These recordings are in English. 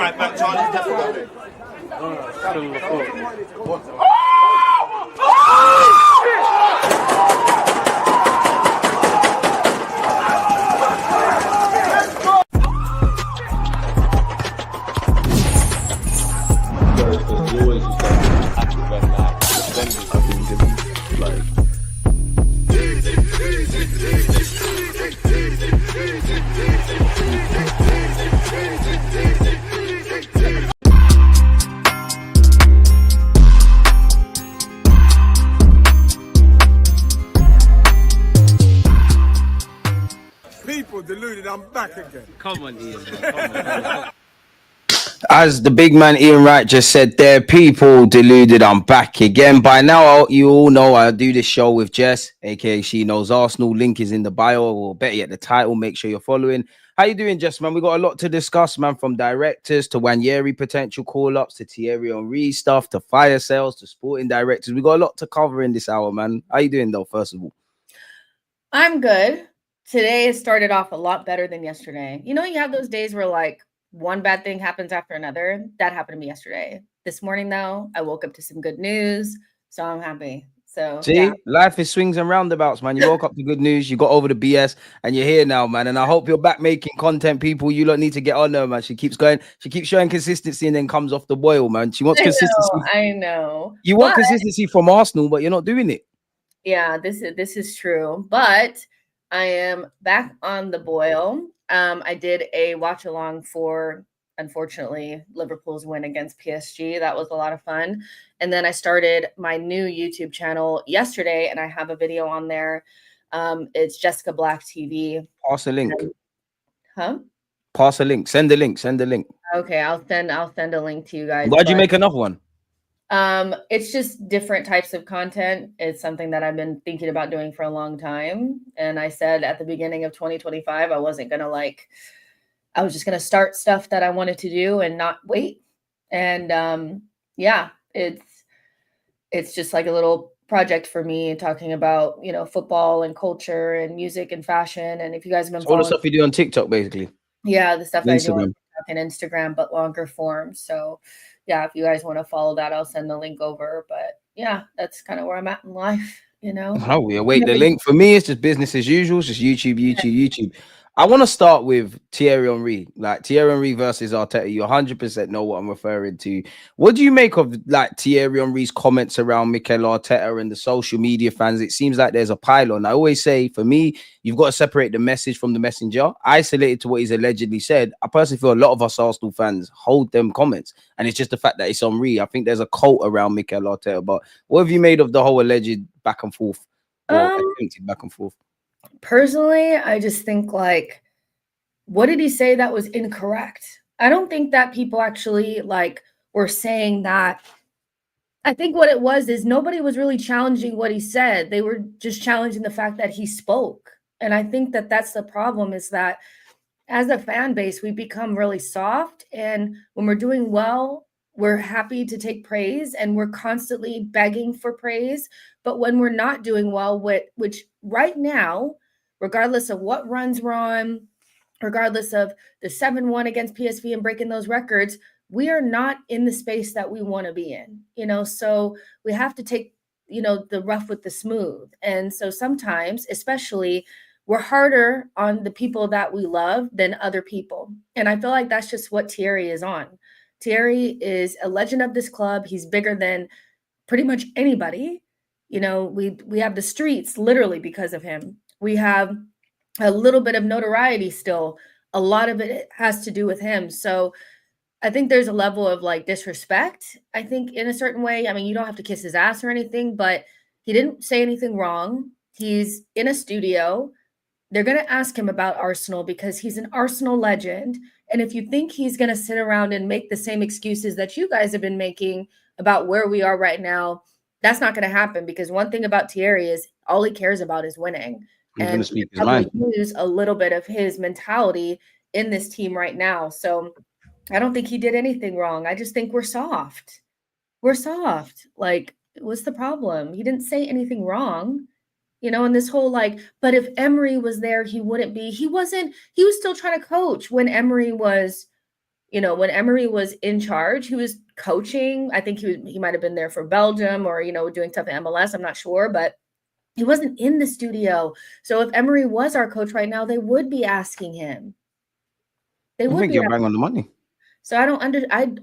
right back, Charlie's definitely. Deluded, I'm back again. Come on, Ian. Come on. As the big man Ian Wright just said there, people deluded, I'm back again. By now, you all know I do this show with Jess, aka She Knows Arsenal. Link is in the bio, or better yet, the title. Make sure you're following. How you doing, Jess, man? We got a lot to discuss, man, from directors to Wanyeri potential call-ups to Thierry Henry stuff to fire sales to sporting directors. We got a lot to cover in this hour, man. How you doing, though, first of all? I'm good. Today it started off a lot better than yesterday. You know, you have those days where like one bad thing happens after another. That happened to me yesterday. This morning, though, I woke up to some good news, so I'm happy. So see, yeah. Life is swings and roundabouts, man. You woke up to good news, you got over the BS, and you're here now, man. And I hope you're back making content, people. You lot need to get on there, man. She keeps going, she keeps showing consistency and then comes off the boil, man. She wants consistency. I know. You want consistency from Arsenal, but you're not doing it. Yeah, this is true. But I am back on the boil. I did a watch along for, unfortunately, Liverpool's win against PSG. That was a lot of fun. And then I started my new YouTube channel yesterday, and I have a video on there. It's Jessica Black TV. Pass a link. Huh? Pass a link. Send the link. Send the link. Okay, I'll send a link to you guys. Why'd you make another one? It's just different types of content. It's something that I've been thinking about doing for a long time. And I said at the beginning of 2025, I wasn't going to I was just going to start stuff that I wanted to do and not wait. And yeah, it's just like a little project for me talking about, you know, football and culture and music and fashion. And if you guys have been all the stuff you do on TikTok, basically. Yeah, the stuff I do on TikTok and Instagram, but longer form. So yeah, if you guys want to follow that, I'll send the link over. But yeah, that's kind of where I'm at in life, you know. Oh, we await the link. For me, it's just business as usual. It's just YouTube. I want to start with Thierry Henry. Like Thierry Henry versus Arteta. You 100% know what I'm referring to. What do you make of like Thierry Henry's comments around Mikel Arteta and the social media fans? It seems like there's a pylon. I always say, for me, you've got to separate the message from the messenger. Isolated to what he's allegedly said, I personally feel a lot of us Arsenal fans hold them comments. And it's just the fact that it's Henry. I think there's a cult around Mikel Arteta. But what have you made of the whole alleged back and forth? Or attempted back and forth? Personally, I just think like, what did he say that was incorrect? I don't think that people actually like were saying that. I think what it was is nobody was really challenging what he said. They were just challenging the fact that he spoke. And I think that that's the problem, is that as a fan base, we become really soft. And when we're doing well, we're happy to take praise and we're constantly begging for praise. But when we're not doing well, which right now, regardless of what runs we're on, regardless of the 7-1 against PSV and breaking those records, we are not in the space that we want to be in, you know, so we have to take, you know, the rough with the smooth. And so sometimes, especially, we're harder on the people that we love than other people. And I feel like that's just what Thierry is on. Thierry is a legend of this club. He's bigger than pretty much anybody. You know, we have the streets literally because of him. We have a little bit of notoriety still. A lot of it has to do with him. So I think there's a level of like disrespect, I think, in a certain way. I mean, you don't have to kiss his ass or anything, but he didn't say anything wrong. He's in a studio. They're going to ask him about Arsenal because he's an Arsenal legend. And if you think he's going to sit around and make the same excuses that you guys have been making about where we are right now, that's not going to happen, because one thing about Thierry is all he cares about is winning. He's and speak his mind. Use a little bit of his mentality in this team right now. So I don't think he did anything wrong. I just think we're soft. We're soft. Like, what's the problem? He didn't say anything wrong. You know, and this whole like, but if Emery was there, he wouldn't be. He wasn't. He was still trying to coach when Emery was when Emery was in charge, he was coaching. I think he might have been there for Belgium or, doing stuff in MLS. I'm not sure, but he wasn't in the studio. So if Emery was our coach right now, they would be asking him. I think you're bang on the money. So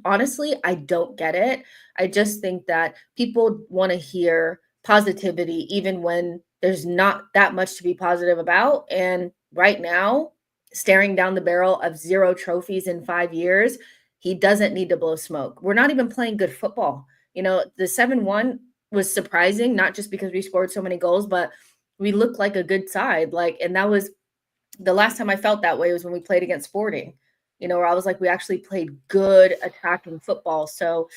honestly, I don't get it. I just think that people want to hear positivity, even when there's not that much to be positive about. And right now, staring down the barrel of 0 trophies in 5 years, he doesn't need to blow smoke. We're not even playing good football. The 7-1 was surprising, not just because we scored so many goals, but we looked like a good side. And that was the last time I felt that way was when we played against Sporting, where I was like, we actually played good attacking football. So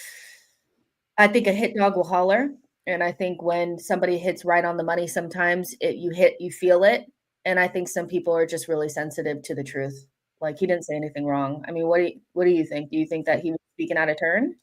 I think a hit dog will holler. And I think when somebody hits right on the money, sometimes you feel it. And I think some people are just really sensitive to the truth. Like, he didn't say anything wrong. I mean, what do you think? Do you think that he was speaking out of turn?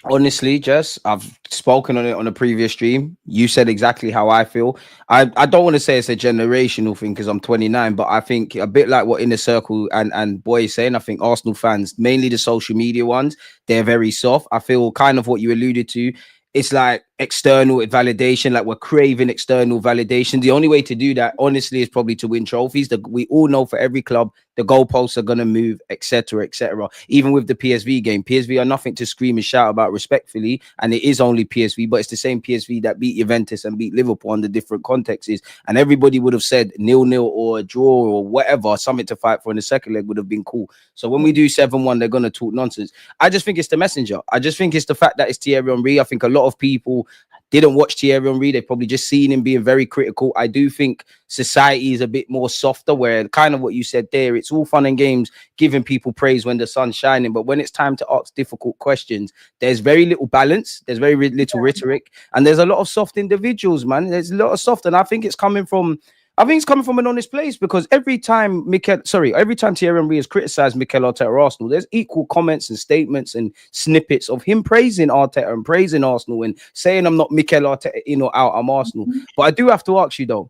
Honestly, Jess, I've spoken on it on a previous stream. You said exactly how I feel. I don't want to say it's a generational thing because I'm 29, but I think a bit like what Inner Circle and Boy is saying, I think Arsenal fans, mainly the social media ones, they're very soft. I feel kind of what you alluded to. It's like external validation, like we're craving external validation. The only way to do that, honestly, is probably to win trophies. We all know for every club, the goalposts are going to move, etc., etc. Even with the PSV game, PSV are nothing to scream and shout about respectfully, and it is only PSV, but it's the same PSV that beat Juventus and beat Liverpool under different contexts. And everybody would have said 0-0 or a draw or whatever, something to fight for in the second leg would have been cool. So when we do 7-1, they're going to talk nonsense. I just think it's the messenger. I just think it's the fact that it's Thierry Henry. I think a lot of people didn't watch Thierry Henry. They've probably just seen him being very critical. I do think society is a bit more softer, where kind of what you said there, it's all fun and games giving people praise when the sun's shining. But when it's time to ask difficult questions, there's very little balance. There's very little rhetoric. And there's a lot of soft individuals, man. There's a lot of soft. And I think it's coming from an honest place, because every time Thierry Henry has criticized Mikel Arteta or Arsenal, there's equal comments and statements and snippets of him praising Arteta and praising Arsenal and saying, I'm not Mikel Arteta in or out, I'm Arsenal. But I do have to ask you though,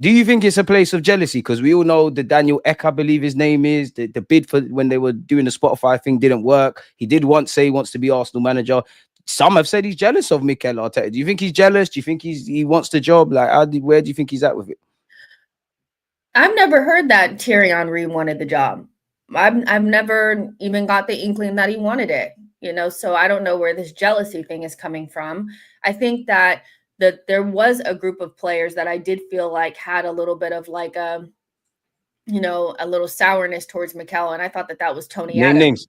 do you think it's a place of jealousy? Because we all know the Daniel Ek, I believe his name is, the bid for when they were doing the Spotify thing didn't work. He did once say he wants to be Arsenal manager. Some have said he's jealous of Mikel Arteta. Do you think he's jealous? Do you think he wants the job? Like, where do you think he's at with it? I've never heard that Thierry Henry wanted the job. I've never even got the inkling that he wanted it, so I don't know where this jealousy thing is coming from. I think that there was a group of players that I did feel like had a little bit of like a little sourness towards Mikel, and I thought that was Tony Adams. Names.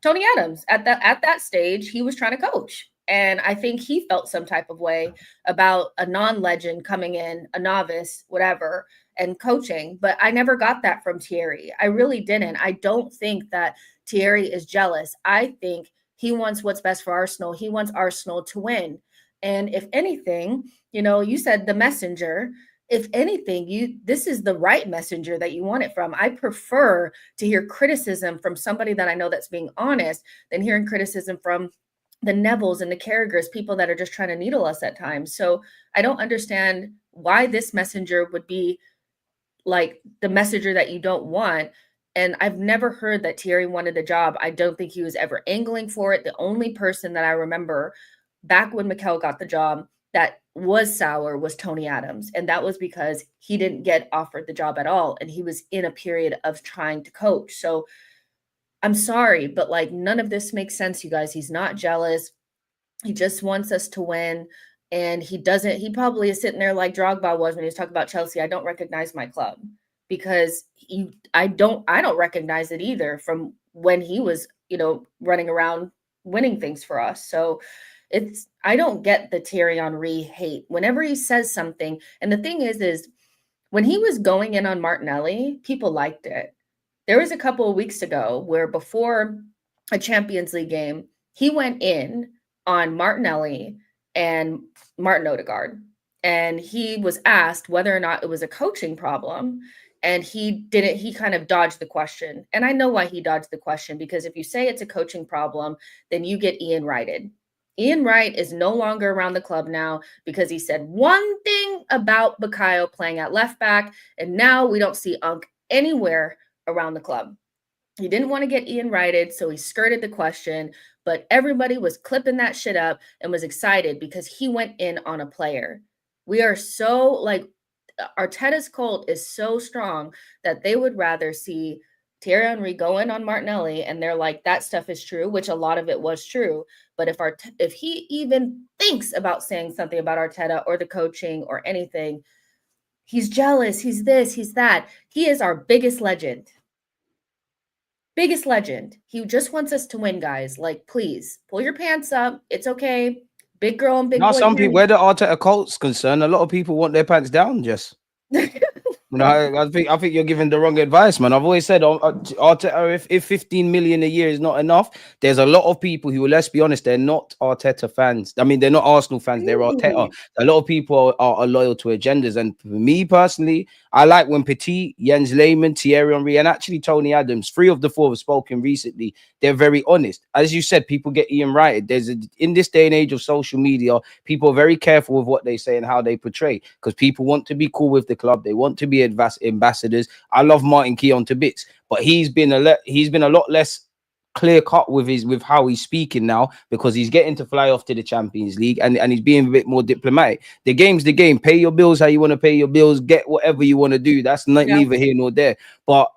Tony Adams at that stage, he was trying to coach. And I think he felt some type of way about a non-legend coming in, a novice, whatever, and coaching. But I never got that from Thierry. I really didn't. I don't think that Thierry is jealous. I think he wants what's best for Arsenal. He wants Arsenal to win. And if anything, you said the messenger. If anything, this is the right messenger that you want it from. I prefer to hear criticism from somebody that I know that's being honest than hearing criticism from the Nevilles and the Carragers, people that are just trying to needle us at times. So I don't understand why this messenger would be like the messenger that you don't want. And I've never heard that Thierry wanted the job. I don't think he was ever angling for it. The only person that I remember back when Mikel got the job that was sour was Tony Adams. And that was because he didn't get offered the job at all. And he was in a period of trying to coach. So I'm sorry, but like none of this makes sense, you guys. He's not jealous. He just wants us to win. And he probably is sitting there like Drogba was when he was talking about Chelsea. I don't recognize my club, because I don't recognize it either from when he was, running around winning things for us. So I don't get the Thierry Henry hate whenever he says something. And the thing is when he was going in on Martinelli, people liked it. There was a couple of weeks ago where before a Champions League game, he went in on Martinelli and Martin Odegaard. And he was asked whether or not it was a coaching problem. And he kind of dodged the question. And I know why he dodged the question, because if you say it's a coaching problem, then you get Ian Wrighted. Ian Wright is no longer around the club now because he said one thing about Bukayo playing at left back. And now we don't see Unk anywhere around the club. He didn't want to get Ian righted, so he skirted the question, but everybody was clipping that shit up and was excited because he went in on a player. We are so, like, Arteta's cult is so strong that they would rather see Thierry Henry go in on Martinelli, and they're like, that stuff is true, which a lot of it was true. But if he even thinks about saying something about Arteta or the coaching or anything, he's jealous, he's this, he's that. He is our biggest legend. Biggest legend. He just wants us to win, guys. Like, please pull your pants up. It's okay. Big girl and big Now, boy. some people, where the Arteta cult's concerned, a lot of people want their pants down, Jess. No, I think you're giving the wrong advice, man. I've always said, Arteta, if 15 million a year is not enough, there's a lot of people who, let's be honest, they're not Arteta fans. I mean, they're not Arsenal fans. They're Arteta. A lot of people are loyal to agendas. And for me personally, I like when Petit, Jens Lehmann, Thierry Henry, and actually Tony Adams, 3 of the 4 have spoken recently. They're very honest. As you said, people get Ian righted. In this day and age of social media, people are very careful with what they say and how they portray, because people want to be cool with the club. They want to be ambassadors. I love Martin Keown to bits, but he's been a lot less clear cut with how he's speaking now, because he's getting to fly off to the Champions League, and he's being a bit more diplomatic. The game's the game. Pay your bills how you want to pay your bills. Get whatever you want to do. That's neither here nor there. But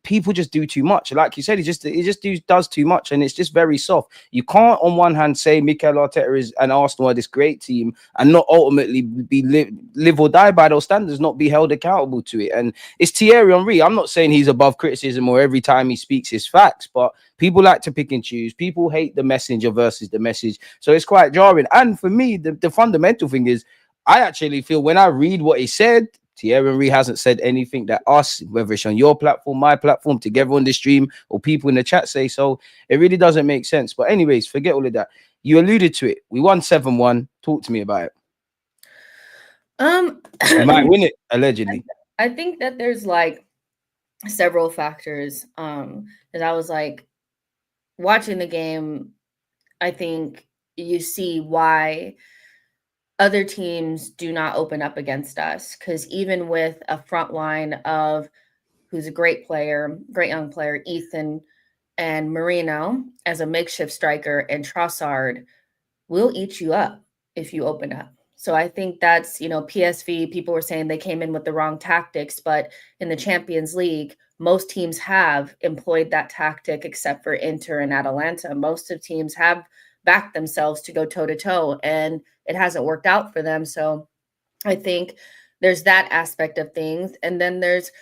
people just do too much. Like you said, he does too much, and it's just very soft. You can't on one hand say Mikel Arteta and Arsenal are this great team and not ultimately be live or die by those standards, not be held accountable to it. And it's Thierry Henry. I'm not saying he's above criticism or every time he speaks his facts, but people like to pick and choose. People hate the messenger versus the message, so it's quite jarring. And for me, the fundamental thing is, I actually feel when I read what he said, Thierry Henry hasn't said anything that us, whether it's on your platform, my platform, together on the stream, or people in the chat say. So it really doesn't make sense. But anyways, forget all of that. You alluded to it. We won 7-1. Talk to me about it. You might win it, allegedly. I think that there's like several factors. As I was like watching the game, I think you see why other teams do not open up against us, because even with a front line of who's a great player, great young player, Ethan and Marino as a makeshift striker, and Trossard, will eat you up if you open up. So I think that's, PSV, people were saying they came in with the wrong tactics, but in the Champions League, most teams have employed that tactic except for Inter and Atalanta. Most of teams have backed themselves to go toe-to-toe, and it hasn't worked out for them. So I think there's that aspect of things. And then there's,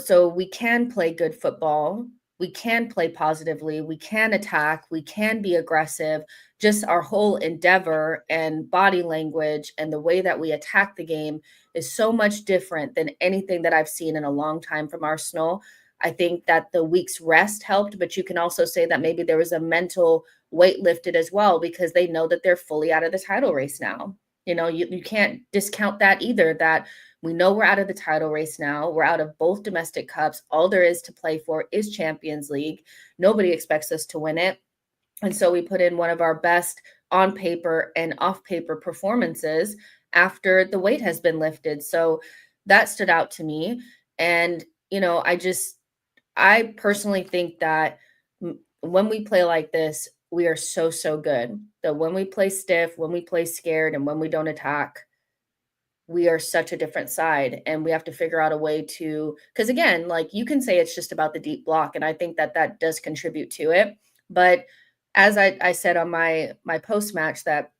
so we can play good football. We can play positively. We can attack. We can be aggressive. Just our whole endeavor and body language and the way that we attack the game is so much different than anything that I've seen in a long time from Arsenal. I think that the week's rest helped, but you can also say that maybe there was a mental weight lifted as well, because they know that they're fully out of the title race now. You can't discount that either, that we know we're out of the title race now. We're out of both domestic cups. All there is to play for is Champions League. Nobody expects us to win it. And so we put in one of our best on paper and off paper performances after the weight has been lifted. So that stood out to me. And, I personally think that when we play like this, we are so, so good. That when we play stiff, when we play scared, and when we don't attack, we are such a different side. And we have to figure out a way to, because again, like, you can say it's just about the deep block, and I think that that does contribute to it. But as I said on my post-match, that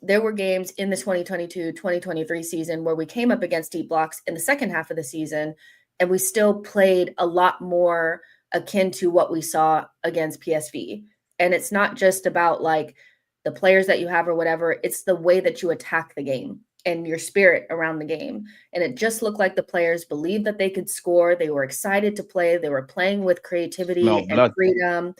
there were games in the 2022-2023 season where we came up against deep blocks in the second half of the season, and we still played a lot more akin to what we saw against PSV. And it's not just about like the players that you have or whatever, it's the way that you attack the game and your spirit around the game. And it just looked like the players believed that they could score. They were excited to play. They were playing with creativity and freedom.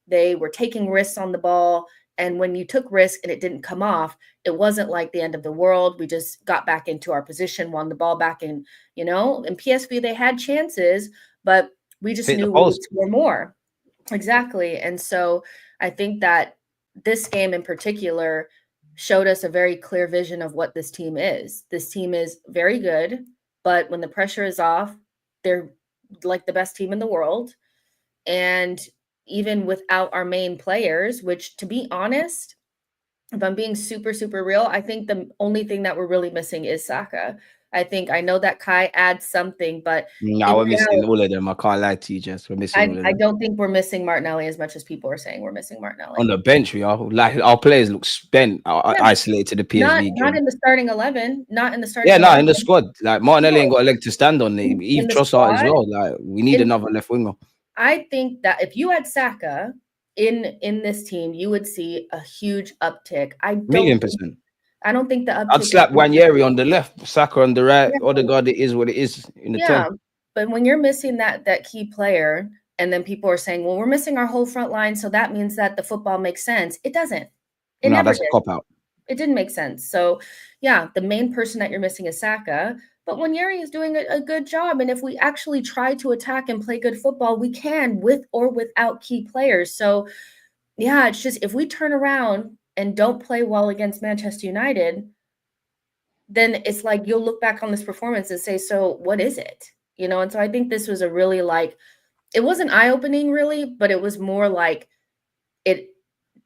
They were taking risks on the ball. And when you took risk and it didn't come off, it wasn't like the end of the world. We just got back into our position, won the ball back in, in PSV, they had chances, but we just knew we would score more. Exactly. And so I think that this game in particular showed us a very clear vision of what this team is. This team is very good, but when the pressure is off, they're like the best team in the world. And even without our main players, which, to be honest, if I'm being super, super real, I think the only thing that we're really missing is Saka. I know that Kai adds something, but No, in we're missing reality, all of them. I can't lie to you, Jess. We're missing all of I them. don't think we're missing Martinelli as much as people are saying we're missing Martinelli. On the bench, we are. Like, our players look spent, isolated to the PSV Not game. in the starting 11. Not in the starting Yeah, no, 11. in the squad. Like, Martinelli ain't No, got a leg to stand on. in Eve the Trossard as squad. well. Like, we need another left winger. I think that if you had Saka in this team, you would see a huge uptick. I don't think the uptick. I'd slap Wanyeri on the left, Saka on the right. Yeah. Odegaard, it is what it is in the 10. But when you're missing that key player, and then people are saying, well, we're missing our whole front line, so that means that the football makes sense. It doesn't. It No, never that's did. a cop-out. It didn't make sense. So, yeah, the main person that you're missing is Saka, but Wanyeri is doing a good job. And if we actually try to attack and play good football, we can, with or without key players. So, yeah, it's just if we turn around and don't play well against Manchester United, then it's like you'll look back on this performance and say, so what is it? You know, and so I think this was a really it wasn't eye-opening really, but it was more like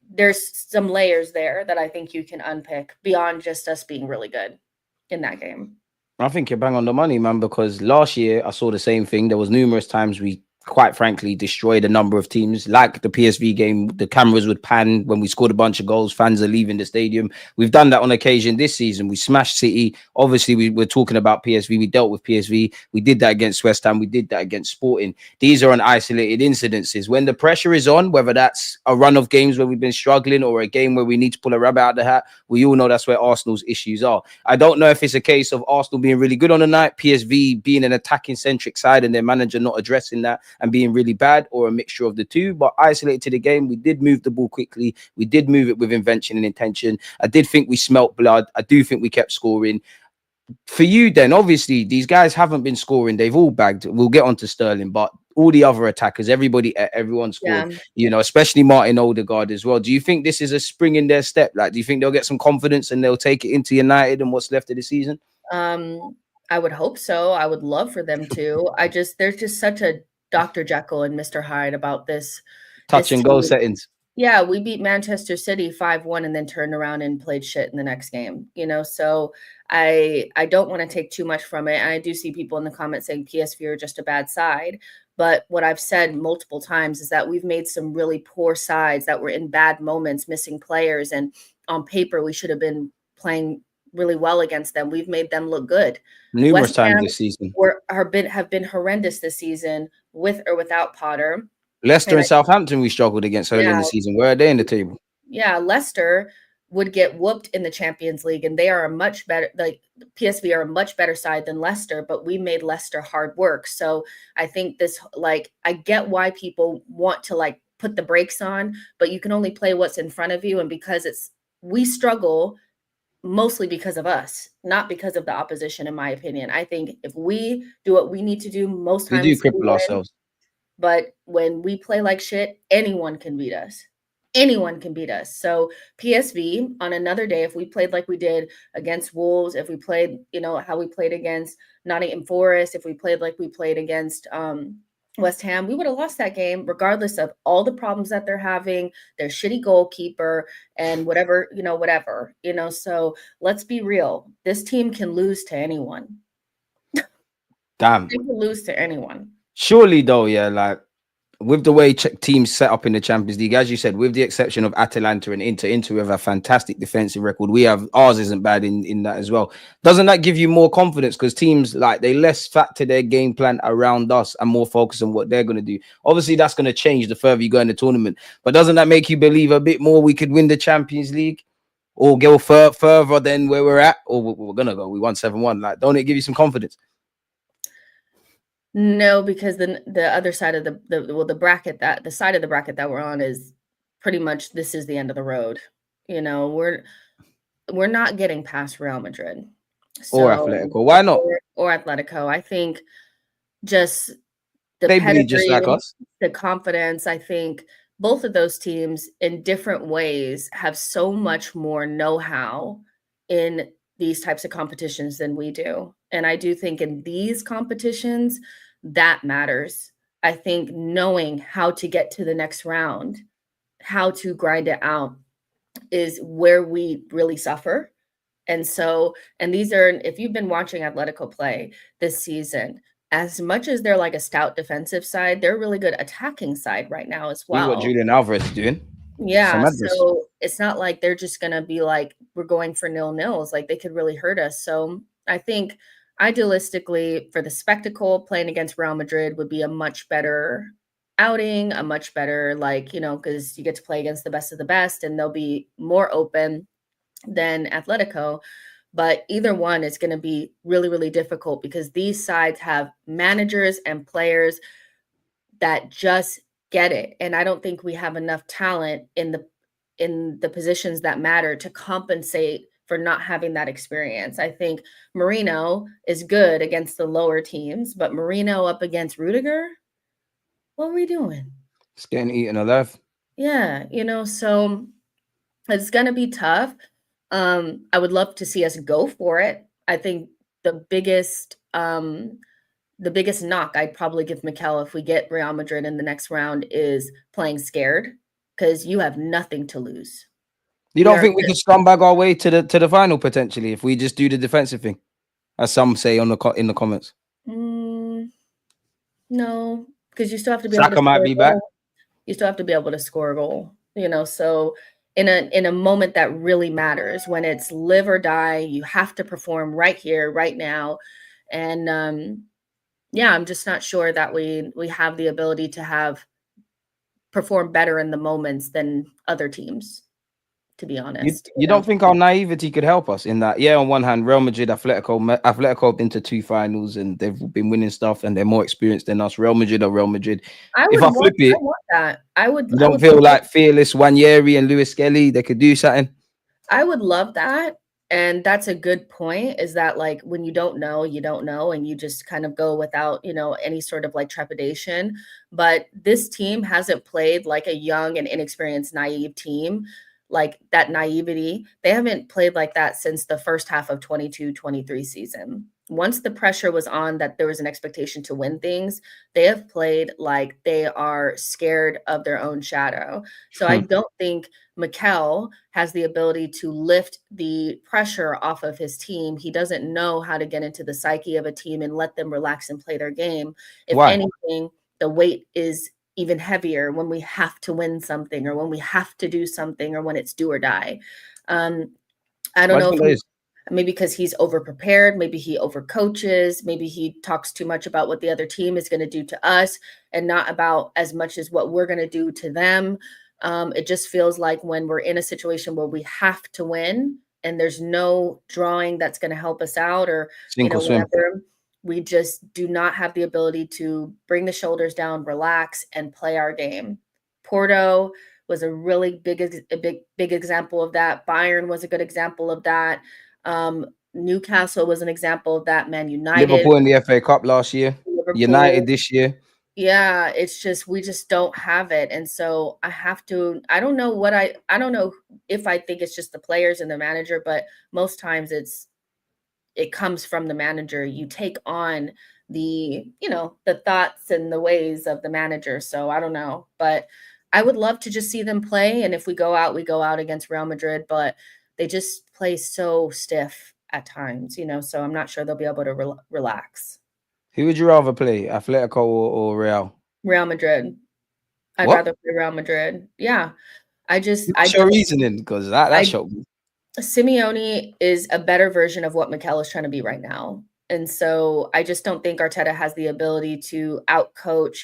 there's some layers there that I think you can unpick beyond just us being really good in that game. I think you're bang on the money, man, because last year I saw the same thing. There was numerous times we quite frankly destroyed a number of teams, like the PSV game. The cameras would pan when we scored a bunch of goals. Fans are leaving the stadium. We've done that on occasion this season. We smashed City. Obviously, we're talking about PSV. We dealt with PSV. We did that against West Ham. We did that against Sporting. These are an isolated incidences. When the pressure is on, whether that's a run of games where we've been struggling or a game where we need to pull a rabbit out of the hat, we all know that's where Arsenal's issues are. I don't know if it's a case of Arsenal being really good on the night, PSV being an attacking centric side and their manager not addressing that and being really bad, or a mixture of the two. But isolated to the game, we did move the ball quickly. We did move it with invention and intention. I did think we smelt blood. I do think we kept scoring. For you then, obviously, these guys haven't been scoring. They've all bagged. We'll get on to Sterling, but all the other attackers, everyone scored, you know, especially Martin Odegaard as well. Do you think this is a spring in their step? Like, do you think they'll get some confidence and they'll take it into United and what's left of the season? I would hope so. I would love for them to. There's just such a Dr. Jekyll and Mr. Hyde about this. Touch and go settings. Yeah, we beat Manchester City 5-1 and then turned around and played shit in the next game, you know? So I don't want to take too much from it. And I do see people in the comments saying PSV are just a bad side. But what I've said multiple times is that we've made some really poor sides that were in bad moments, missing players. And on paper, we should have been playing really well against them. We've made them look good. Numerous times this season. Have been horrendous this season with or without Potter. Leicester and Southampton we struggled against early in the season. Where are they in the table? Yeah, Leicester would get whooped in the Champions League, and they are a much better, PSV are a much better side than Leicester, but we made Leicester hard work. So I think this, I get why people want to put the brakes on, but you can only play what's in front of you. And because we struggle mostly because of us, not because of the opposition, in my opinion. I think if we do what we need to do, most times we do cripple ourselves. But when we play like shit, anyone can beat us. Anyone can beat us. So PSV on another day, if we played like we did against Wolves, if we played, how we played against Nottingham Forest, if we played like we played against West Ham, we would have lost that game regardless of all the problems that they're having, their shitty goalkeeper and whatever. So let's be real. This team can lose to anyone. Damn. They can lose to anyone. Surely though, yeah, with the way teams set up in the Champions League, as you said, with the exception of Atalanta and Inter we have a fantastic defensive record. Ours isn't bad in that as well. Doesn't that give you more confidence? Because teams they less factor their game plan around us and more focus on what they're going to do. Obviously, that's going to change the further you go in the tournament. But doesn't that make you believe a bit more we could win the Champions League or go further than where we're at? Or we're going to go. We won 7-1. Don't it give you some confidence? No, because the other side of the bracket, the side of the bracket that we're on is pretty much, this is the end of the road. We're not getting past Real Madrid or Atletico. Why not? Or Atletico. I think just the they bleed just like us. The confidence. I think both of those teams in different ways have so much more know-how in these types of competitions than we do. And I do think in these competitions that matters. I think knowing how to get to the next round, how to grind it out is where we really suffer. And so, and these are, if you've been watching Atletico play this season, as much as they're like a stout defensive side, they're a really good attacking side right now as See what well. Julian Alvarez is doing. Yeah, Tremendous. so it's not like they're just gonna be like, we're going for 0-0s. Like, they could really hurt us. So I think idealistically, for the spectacle, playing against Real Madrid would be a much better outing, a much better, like, because you get to play against the best of the best, and they'll be more open than Atletico. But either one is going to be really, really difficult because these sides have managers and players that just get it. And I don't think we have enough talent in the positions that matter to compensate for not having that experience. I think Marino is good against the lower teams, but Marino up against Rudiger, what are we doing? It's getting eaten alive. Yeah, so it's going to be tough. I would love to see us go for it. I think the biggest knock I'd probably give Mikel if we get Real Madrid in the next round is playing scared, because you have nothing to lose. You don't think we could scumbag our way to the final potentially if we just do the defensive thing, as some say in the comments? No, because you still have to be Saka able to might be back. You still have to be able to score a goal, so in a moment that really matters, when it's live or die, you have to perform right here, right now. And yeah, I'm just not sure that we have the ability to perform better in the moments than other teams, to be honest. You don't think our naivety could help us in that? Yeah, on one hand, Real Madrid, Atletico have been to 2 finals and they've been winning stuff and they're more experienced than us. Real Madrid or Real Madrid. I want that. You don't feel like fearless Wanyeri and Lewis Skelly, they could do something? I would love that. And that's a good point, is that like when you don't know, you don't know, and you just kind of go without, any sort of like trepidation. But this team hasn't played like a young and inexperienced, naive team. Like that naivety, they haven't played like that since the first half of 22-23 season. Once the pressure was on that there was an expectation to win things, they have played like they are scared of their own shadow. So I don't think Mikel has the ability to lift the pressure off of his team. He doesn't know how to get into the psyche of a team and let them relax and play their game. If anything, the weight is even heavier when we have to win something, or when we have to do something, or when it's do or die. I don't know if maybe because he's over-prepared, maybe he over-coaches, maybe he talks too much about what the other team is going to do to us and not about as much as what we're going to do to them. It just feels like when we're in a situation where we have to win and there's no drawing that's going to help us out, or whatever, we just do not have the ability to bring the shoulders down, relax, and play our game. Porto was a really big example of that. Bayern was a good example of that. Newcastle was an example of that. Man United, Liverpool in the FA Cup last year, United this year. Yeah, it's just, we just don't have it. And so I don't know if I think it's just the players and the manager, but most times it comes from the manager. You take on the thoughts and the ways of the manager. So I don't know, but I would love to just see them play. And if we go out against Real Madrid, but they just play so stiff at times, so I'm not sure they'll be able to relax. Who would you rather play, Atletico or Real? Real Madrid. I'd rather play Real Madrid. Yeah. What's your reasoning? Because that shocked me. Simeone is a better version of what Mikel is trying to be right now. And so I just don't think Arteta has the ability to outcoach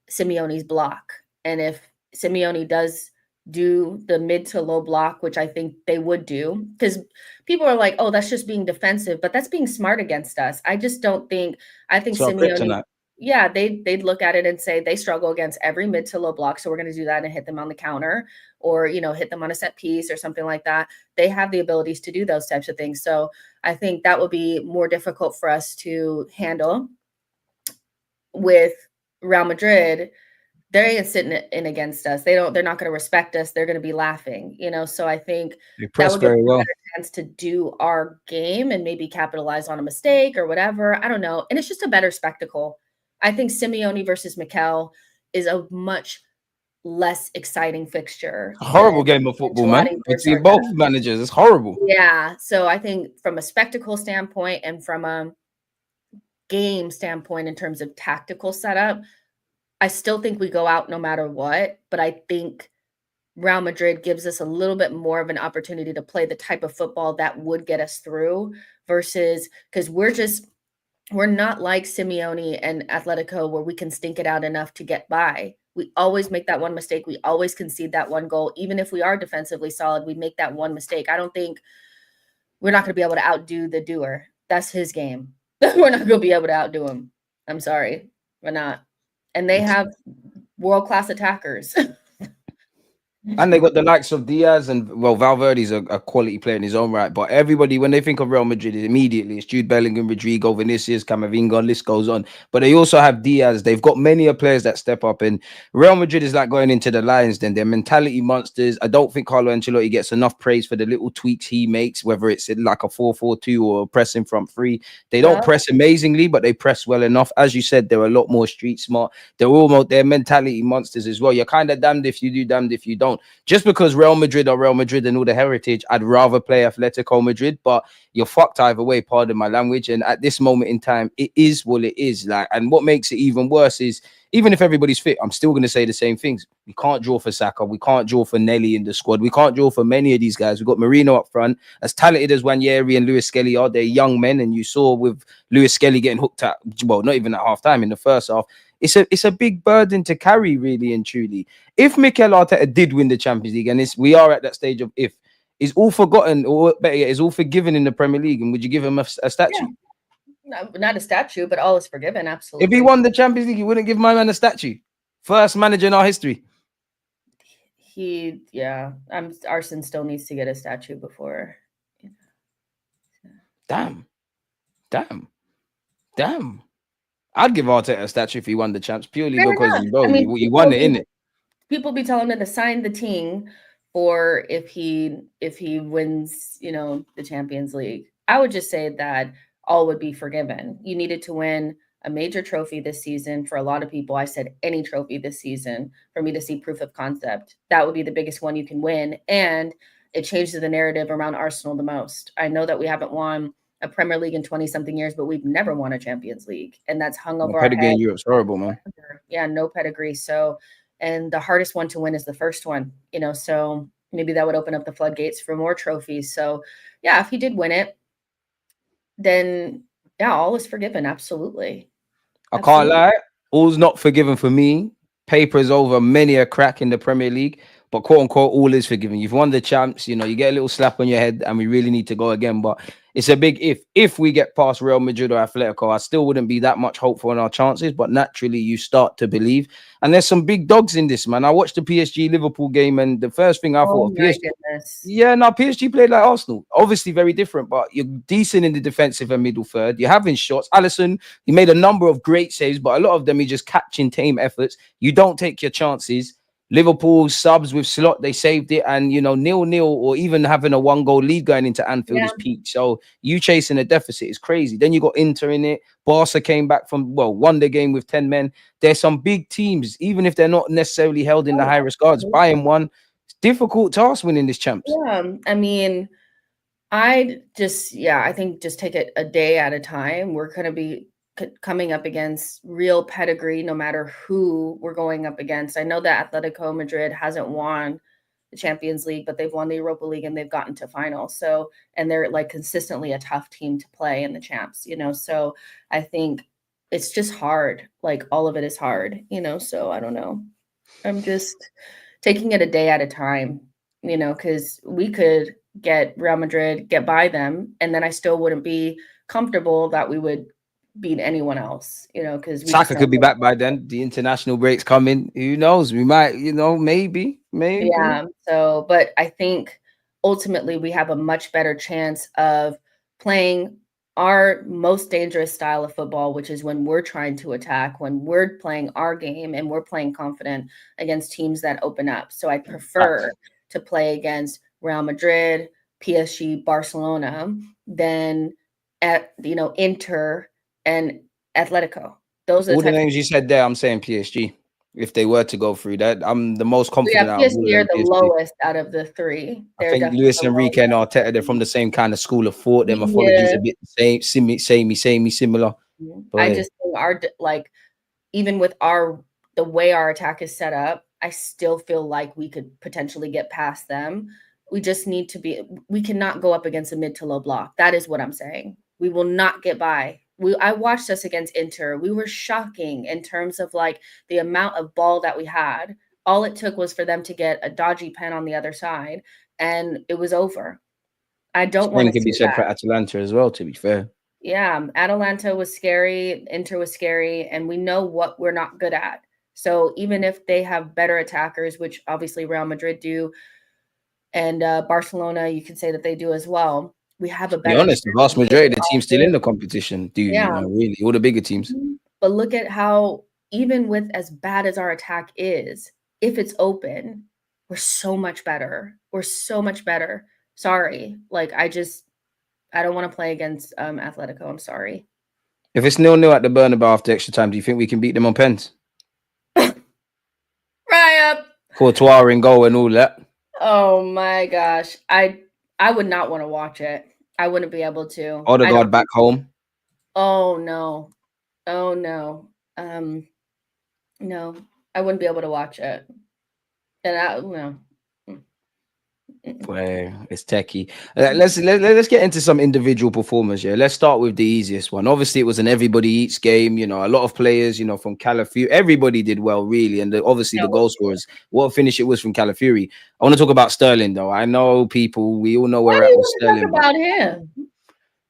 Simeone's block. And if Simeone does do the mid to low block, which I think they would do, because people are like, oh, that's just being defensive, but that's being smart against us. I just don't think, I think Simeone, yeah, they'd look at it and say they struggle against every mid to low block, so we're going to do that and hit them on the counter, or hit them on a set piece or something like that. They have the abilities to do those types of things. So I think that would be more difficult for us to handle. With Real Madrid, they ain't sitting in against us. They're not going to respect us. They're going to be laughing, So I think that would give us a better chance to do our game and maybe capitalize on a mistake or whatever. I don't know. And it's just a better spectacle. I think Simeone versus Mikel is a much less exciting fixture Horrible than game of football, man. Ancelotti versus Between both Arteta. managers, it's horrible. Yeah, so I think from a spectacle standpoint and from a game standpoint in terms of tactical setup, I still think we go out no matter what, but I think Real Madrid gives us a little bit more of an opportunity to play the type of football that would get us through versus because we're not like Simeone and Atletico where we can stink it out enough to get by. We always make that one mistake. We always concede that one goal. Even if we are defensively solid, we make that one mistake. I don't think we're not going to be able to outdo the doer. That's his game. We're not going to be able to outdo him. I'm sorry. We're not. And they have world-class attackers. And they got the likes of Diaz and Valverde's a quality player in his own right. But everybody, when they think of Real Madrid, immediately it's Jude Bellingham, Rodrigo, Vinicius, Camavinga, list goes on. But they also have Diaz. They've got many players that step up. And Real Madrid is like going into the Lions. Then they're mentality monsters. I don't think Carlo Ancelotti gets enough praise for the little tweaks he makes, whether it's like a 4-4-2 or a pressing front three. They don't press amazingly, but they press well enough. As you said, they're a lot more street smart. They're mentality monsters as well. You're kind of damned if you do, damned if you don't. Just because Real Madrid are Real Madrid and all the heritage, I'd rather play Atletico Madrid, but you're fucked either way, pardon my language. And at this moment in time, it is what it is. Like, and what makes it even worse is, even if everybody's fit, I'm still going to say the same things. We can't draw for Saka. We can't draw for Nelly in the squad. We can't draw for many of these guys. We've got Marino up front. As talented as Wanyeri and Lewis Skelly are, they're young men. And you saw with Lewis Skelly getting hooked at, well, not even at half time in the first half. It's a big burden to carry, really and truly. If Mikel Arteta did win the Champions League, and we are at that stage of if, is all forgotten, or better yet, is all forgiven in the Premier League, and would you give him a statue? Yeah. No, not a statue, but all is forgiven, absolutely. If he won the Champions League, you wouldn't give my man a statue. First manager in our history. Arsene still needs to get a statue before. Damn. I'd give Arteta a statue if he won the champs, purely because he won it, innit? People be telling him to sign the team for if he wins, the Champions League. I would just say that all would be forgiven. You needed to win a major trophy this season. For a lot of people, I said any trophy this season for me to see proof of concept. That would be the biggest one you can win. And it changes the narrative around Arsenal the most. I know that we haven't won a Premier League in 20-something years, but we've never won a Champions League. And that's hung over our head. In Europe's horrible, man. Yeah, no pedigree. So, and the hardest one to win is the first one, so maybe that would open up the floodgates for more trophies. So, yeah, if he did win it, then, yeah, all is forgiven. Absolutely. I can't lie. All's not forgiven for me. Paper is over many a crack in the Premier League. But quote unquote, all is forgiven. You've won the champs, you get a little slap on your head and we really need to go again. But it's a big if. If we get past Real Madrid or Atletico, I still wouldn't be that much hopeful in our chances. But naturally, you start to believe. And there's some big dogs in this, man. I watched the PSG Liverpool game, and the first thing I thought of PSG. Yeah, no, PSG played like Arsenal. Obviously, very different, but you're decent in the defensive and middle third. You're having shots. Alisson, he made a number of great saves, but a lot of them he just catching tame efforts. You don't take your chances. Liverpool subs with Slot, they saved it, and 0-0 or even having a 1-goal lead going into Anfield is peak. So you chasing a deficit is crazy. Then you got Inter in it. Barca came back from won the game with 10 men. There's some big teams, even if they're not necessarily held in the high regards. Bayern won. It's difficult task winning this champs. Yeah, I mean, I think just take it a day at a time. We're going to be coming up against real pedigree no matter who we're going up against. I know that Atletico Madrid hasn't won the Champions League, but they've won the Europa League and they've gotten to finals. So, and they're like consistently a tough team to play in the champs, so I think it's just hard. Like all of it is hard, so I don't know. I'm just taking it a day at a time, because we could get Real Madrid, get by them, and then I still wouldn't be comfortable that we would beat anyone else, because Saka could be back by then. The international break's coming. Who knows? We might, maybe. Yeah. So, but I think ultimately we have a much better chance of playing our most dangerous style of football, which is when we're trying to attack, when we're playing our game and we're playing confident against teams that open up. So I prefer to play against Real Madrid, PSG, Barcelona than at Inter and Atletico. Those are All the the types. names you said there, I'm saying PSG. If they were to go through that, I'm the most confident out of all PSG of are them. the PSG. lowest out of the three. I They're think definitely Luis the Enrique and lowest. Arteta, they're from the same kind of school of thought. Their mythology's Yeah. a bit samey, similar. But I just think even with the way our attack is set up, I still feel like we could potentially get past them. We just need to we cannot go up against a mid to low block. That is what I'm saying. We will not get by. I watched us against Inter. We were shocking in terms of like the amount of ball that we had. All it took was for them to get a dodgy pen on the other side, and it was over. I don't want same to can be see said that. for Atalanta as well, to be fair. Yeah, Atalanta was scary, Inter was scary, and we know what we're not good at. So even if they have better attackers, which obviously Real Madrid do, and Barcelona, you can say that they do as well. We have a To be better. honest, the vast majority of the teams still in the competition do, Yeah. you know, really, all the bigger teams. But look at how, even with as bad as our attack is, if it's open, we're so much better. We're so much better. Sorry. Like, I don't want to play against Atletico. I'm sorry. If it's 0-0 at the Bernabeu after extra time, do you think we can beat them on pens? Right up. Courtois in goal and all that. Oh my gosh. I would not want to watch it. I wouldn't be able to. Odegaard back home. Oh no. Oh no. No. I wouldn't be able to watch it. And no. Well, it's techie. Let's get into some individual performers. Yeah, let's start with the easiest one. Obviously, it was an everybody eats game. You know, a lot of players. You know, from Calafiori, everybody did well, really, and obviously the goal scorers. What a finish it was from Calafiori. I want to talk about Sterling, though. I know people. We all know where Why we're do at you with want to Sterling, talk about him?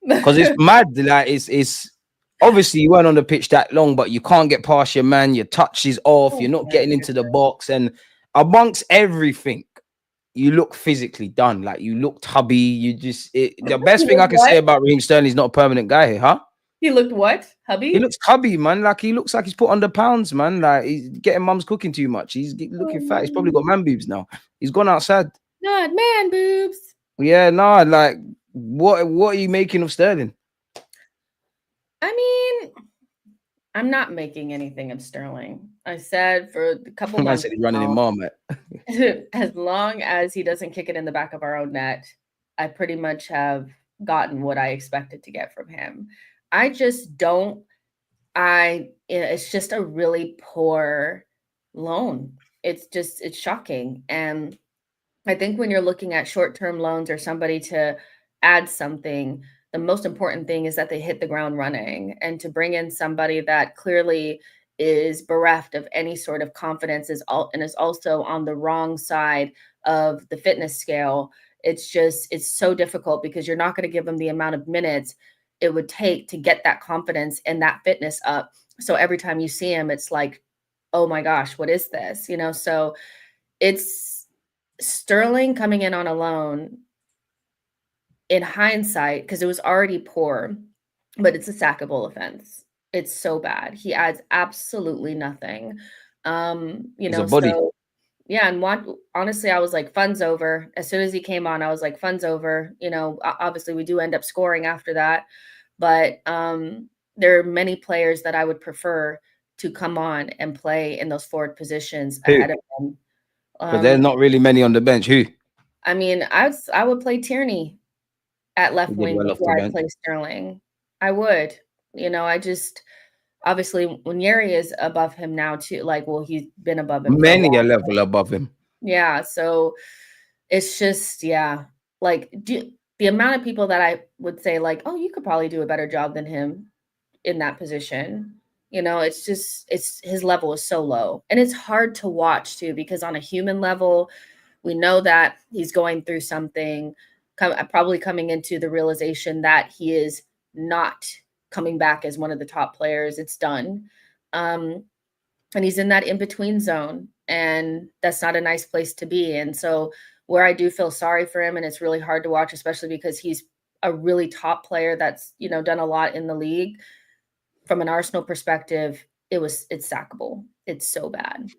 because it's mad. Like it's obviously you weren't on the pitch that long, but you can't get past your man. Your touch is off. You're not getting into the box, and amongst everything, you look physically done. Like you looked hubby. The best thing I can say about Raheem Sterling is not a permanent guy here, huh? He looked what? Hubby? He looks hubby, man. Like he looks like he's put under pounds, man. Like he's getting mum's cooking too much. He's looking fat. He's probably got man boobs now. He's gone outside. Not man boobs. Yeah, no, like what are you making of Sterling? I mean, I'm not making anything of Sterling. I said for a couple months He's running in Marmite. as long as he doesn't kick it in the back of our own net, I pretty much have gotten what I expected to get from him. I just don't. It's just a really poor loan. It's shocking. And I think when you're looking at short-term loans or somebody to add something, the most important thing is that they hit the ground running. And to bring in somebody that clearly is bereft of any sort of confidence is also on the wrong side of the fitness scale. It's so difficult because you're not going to give them the amount of minutes it would take to get that confidence and that fitness up. So every time you see him, it's like, oh my gosh, what is this? So it's Sterling coming in on a loan in hindsight, because it was already poor, but it's a sackable offense. It's so bad. He adds absolutely nothing. He's a body. So yeah, and honestly, I was like, fun's over. As soon as he came on, I was like, fun's over. Obviously we do end up scoring after that, but there are many players that I would prefer to come on and play in those forward positions ahead of him. But there's not really many on the bench. Who? I mean, I would play Tierney at left wing before I play Sterling. I would. I just obviously when Thierry is above him now too. He's been above him. Many a level above him. Yeah, so it's just the amount of people that I would say like, oh, you could probably do a better job than him in that position. It's his level is so low, and it's hard to watch too because on a human level, we know that he's going through something, probably coming into the realization that he is not coming back as one of the top players. It's done. And he's in that in-between zone, and that's not a nice place to be. And so where I do feel sorry for him, and it's really hard to watch, especially because he's a really top player that's, done a lot in the league. From an Arsenal perspective, it's sackable. It's so bad.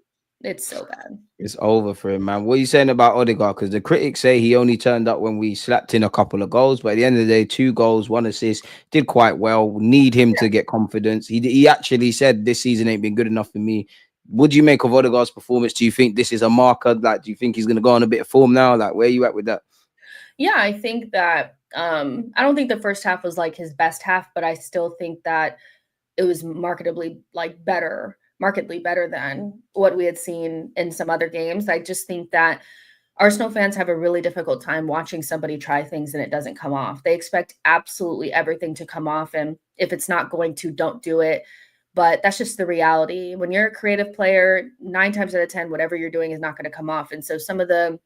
It's so bad. It's over for him, man. What are you saying about Odegaard? Because the critics say he only turned up when we slapped in a couple of goals, but at the end of the day, 2 goals, 1 assist, did quite well. Need him to get confidence. He actually said this season ain't been good enough for me. What do you make of Odegaard's performance? Do you think this is a marker? Like, do you think he's going to go on a bit of form now? Like, where are you at with that? Yeah, I think that I don't think the first half was like his best half, but I still think that it was markedly better than what we had seen in some other games. I just think that Arsenal fans have a really difficult time watching somebody try things and it doesn't come off. They expect absolutely everything to come off, and if it's not going to, don't do it. But that's just the reality. When you're a creative player, 9 times out of 10, whatever you're doing is not going to come off. And so some of the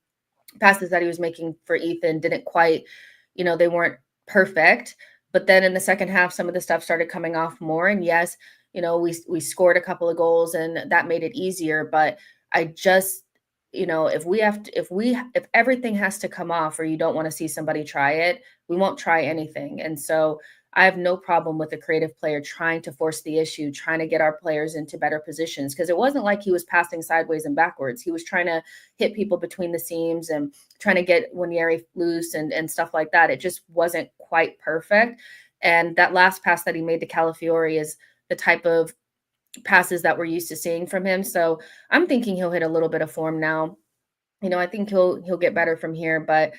passes that he was making for Ethan didn't quite, they weren't perfect. But then in the second half, some of the stuff started coming off more. And yes, we scored a couple of goals and that made it easier. But I just, if everything has to come off or you don't want to see somebody try it, we won't try anything. And so I have no problem with a creative player trying to force the issue, trying to get our players into better positions, because it wasn't like he was passing sideways and backwards. He was trying to hit people between the seams and trying to get Wanyeri loose and stuff like that. It just wasn't quite perfect. And that last pass that he made to Calafiori is the type of passes that we're used to seeing from him. So I'm thinking he'll hit a little bit of form now. I think he'll get better from here, but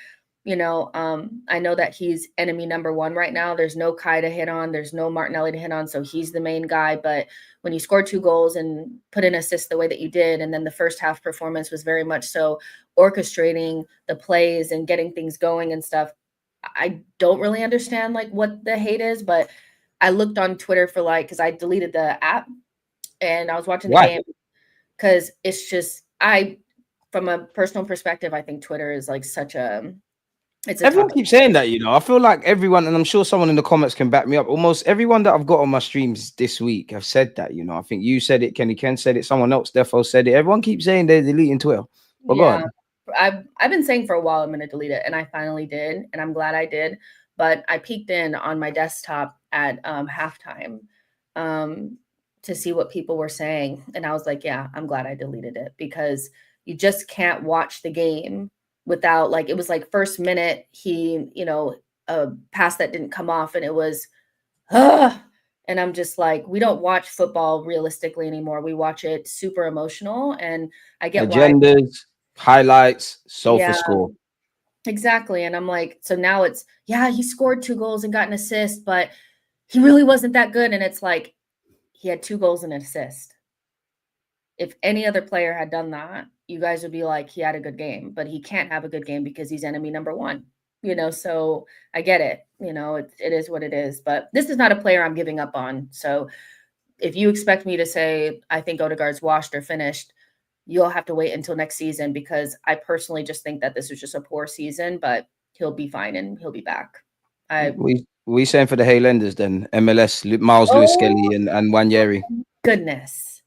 I know that he's enemy number 1 right now. There's no Kai to hit on. There's no Martinelli to hit on. So he's the main guy. But when you score 2 goals and put in assists the way that you did, and then the first half performance was very much so orchestrating the plays and getting things going and stuff, I don't really understand like what the hate is. But I looked on Twitter for because I deleted the app and I was watching the game because it's just, from a personal perspective, I think Twitter is like such a, everyone keeps saying that, I feel like everyone, and I'm sure someone in the comments can back me up, almost everyone that I've got on my streams this week have said that. I think you said it, Kenny Ken said it, someone else, Defo said it. Everyone keeps saying they're deleting Twitter. But yeah, I've been saying for a while I'm going to delete it, and I finally did, and I'm glad I did. But I peeked in on my desktop at halftime to see what people were saying, and I was like, yeah, I'm glad I deleted it, because you just can't watch the game without, like, it was like first minute, he, a pass that didn't come off, and it was, and I'm just like, we don't watch football realistically anymore. We watch it super emotional, and I get agendas, highlights, for score. Exactly. And I'm like, so now it's, he scored 2 goals and got an assist, but he really wasn't that good. And it's like, he had 2 goals and an assist. If any other player had done that, you guys would be like, he had a good game, but he can't have a good game because he's enemy number 1, so I get it. It is what it is, but this is not a player I'm giving up on. So if you expect me to say, I think Odegaard's washed or finished, you'll have to wait until next season, because I personally just think that this was just a poor season, but he'll be fine and he'll be back. We saying for the Haylenders then? MLS, Miles Lewis Skelly and Wanyeri. Goodness.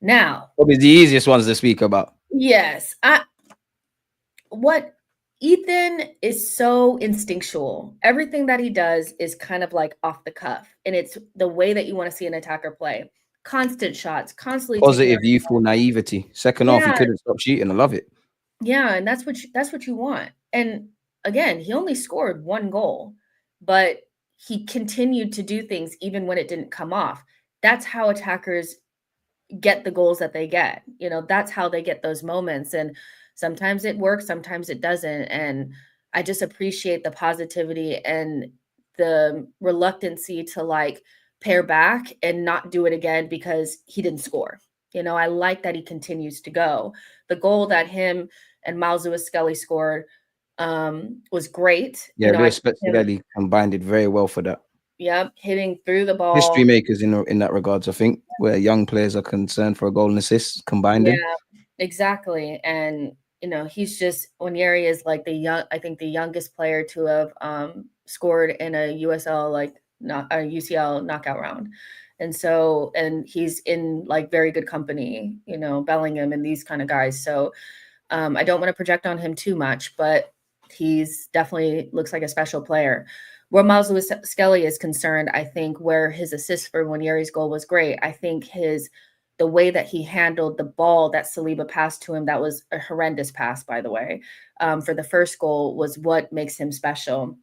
Now, probably the easiest ones to speak about. Yes. What Ethan is so instinctual. Everything that he does is kind of like off the cuff, and it's the way that you want to see an attacker play. Constant shots, constantly positive youthful naivety. Second half, he couldn't stop shooting. I love it. Yeah, and that's what you want. And again, he only scored 1 goal, but he continued to do things even when it didn't come off. That's how attackers get the goals that they get. That's how they get those moments. And sometimes it works, sometimes it doesn't. And I just appreciate the positivity and the reluctancy to pair back and not do it again because he didn't score. I like that he continues to go. The goal that him and Miles Lewis Skelly scored was great. Yeah, Lewis Skelly combined it very well for that. Yep, hitting through the ball. History makers in that regards, I think, where young players are concerned for a goal and assist combined. Yeah, exactly. And he's just, Wanyeri is like the youngest player to have scored in a USL a UCL knockout round. And so, and he's in very good company, Bellingham and these kind of guys. So I don't want to project on him too much, but he's definitely looks like a special player. Where Miles Lewis Skelly is concerned, I think where his assist for Wanyeri's goal was great. I think the way that he handled the ball that Saliba passed to him, that was a horrendous pass, by the way, for the first goal, was what makes him special,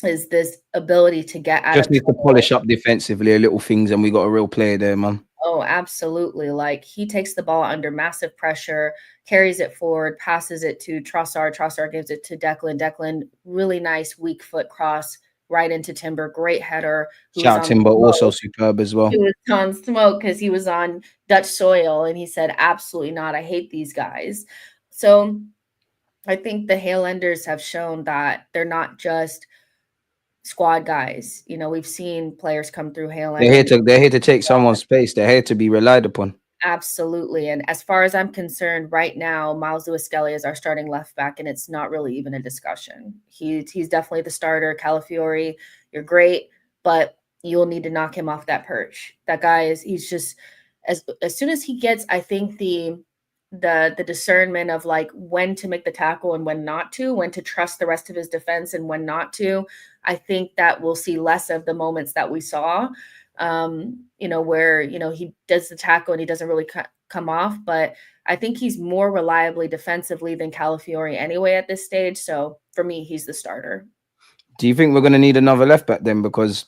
is this ability to get out Just of need to trouble. polish up defensively a little things, and we got a real player there, man. Oh, absolutely. Like, he takes the ball under massive pressure, carries it forward, passes it to Trossard. Trossard gives it to Declan. Declan, really nice weak foot cross right into Timber. Great header. Shout Timber, also superb as well. He was on smoke because he was on Dutch soil, and he said, absolutely not. I hate these guys. So I think the Highlanders have shown that they're not just squad guys. You know, we've seen players come through Highlanders. They're here to take someone's space. They're here to be relied upon. Absolutely. And as far as I'm concerned, right now, Miles Lewis-Skelly is our starting left back, and it's not really even a discussion. He's definitely the starter. Calafiori, you're great, but you'll need to knock him off that perch. That guy he's just, as soon as he gets, I think, the discernment of like when to make the tackle and when not to, when to trust the rest of his defense and when not to, I think that we'll see less of the moments that we saw, where, he does the tackle and he doesn't really come off. But I think he's more reliably defensively than Calafiori anyway at this stage. So for me, he's the starter. Do you think we're going to need another left back then? Because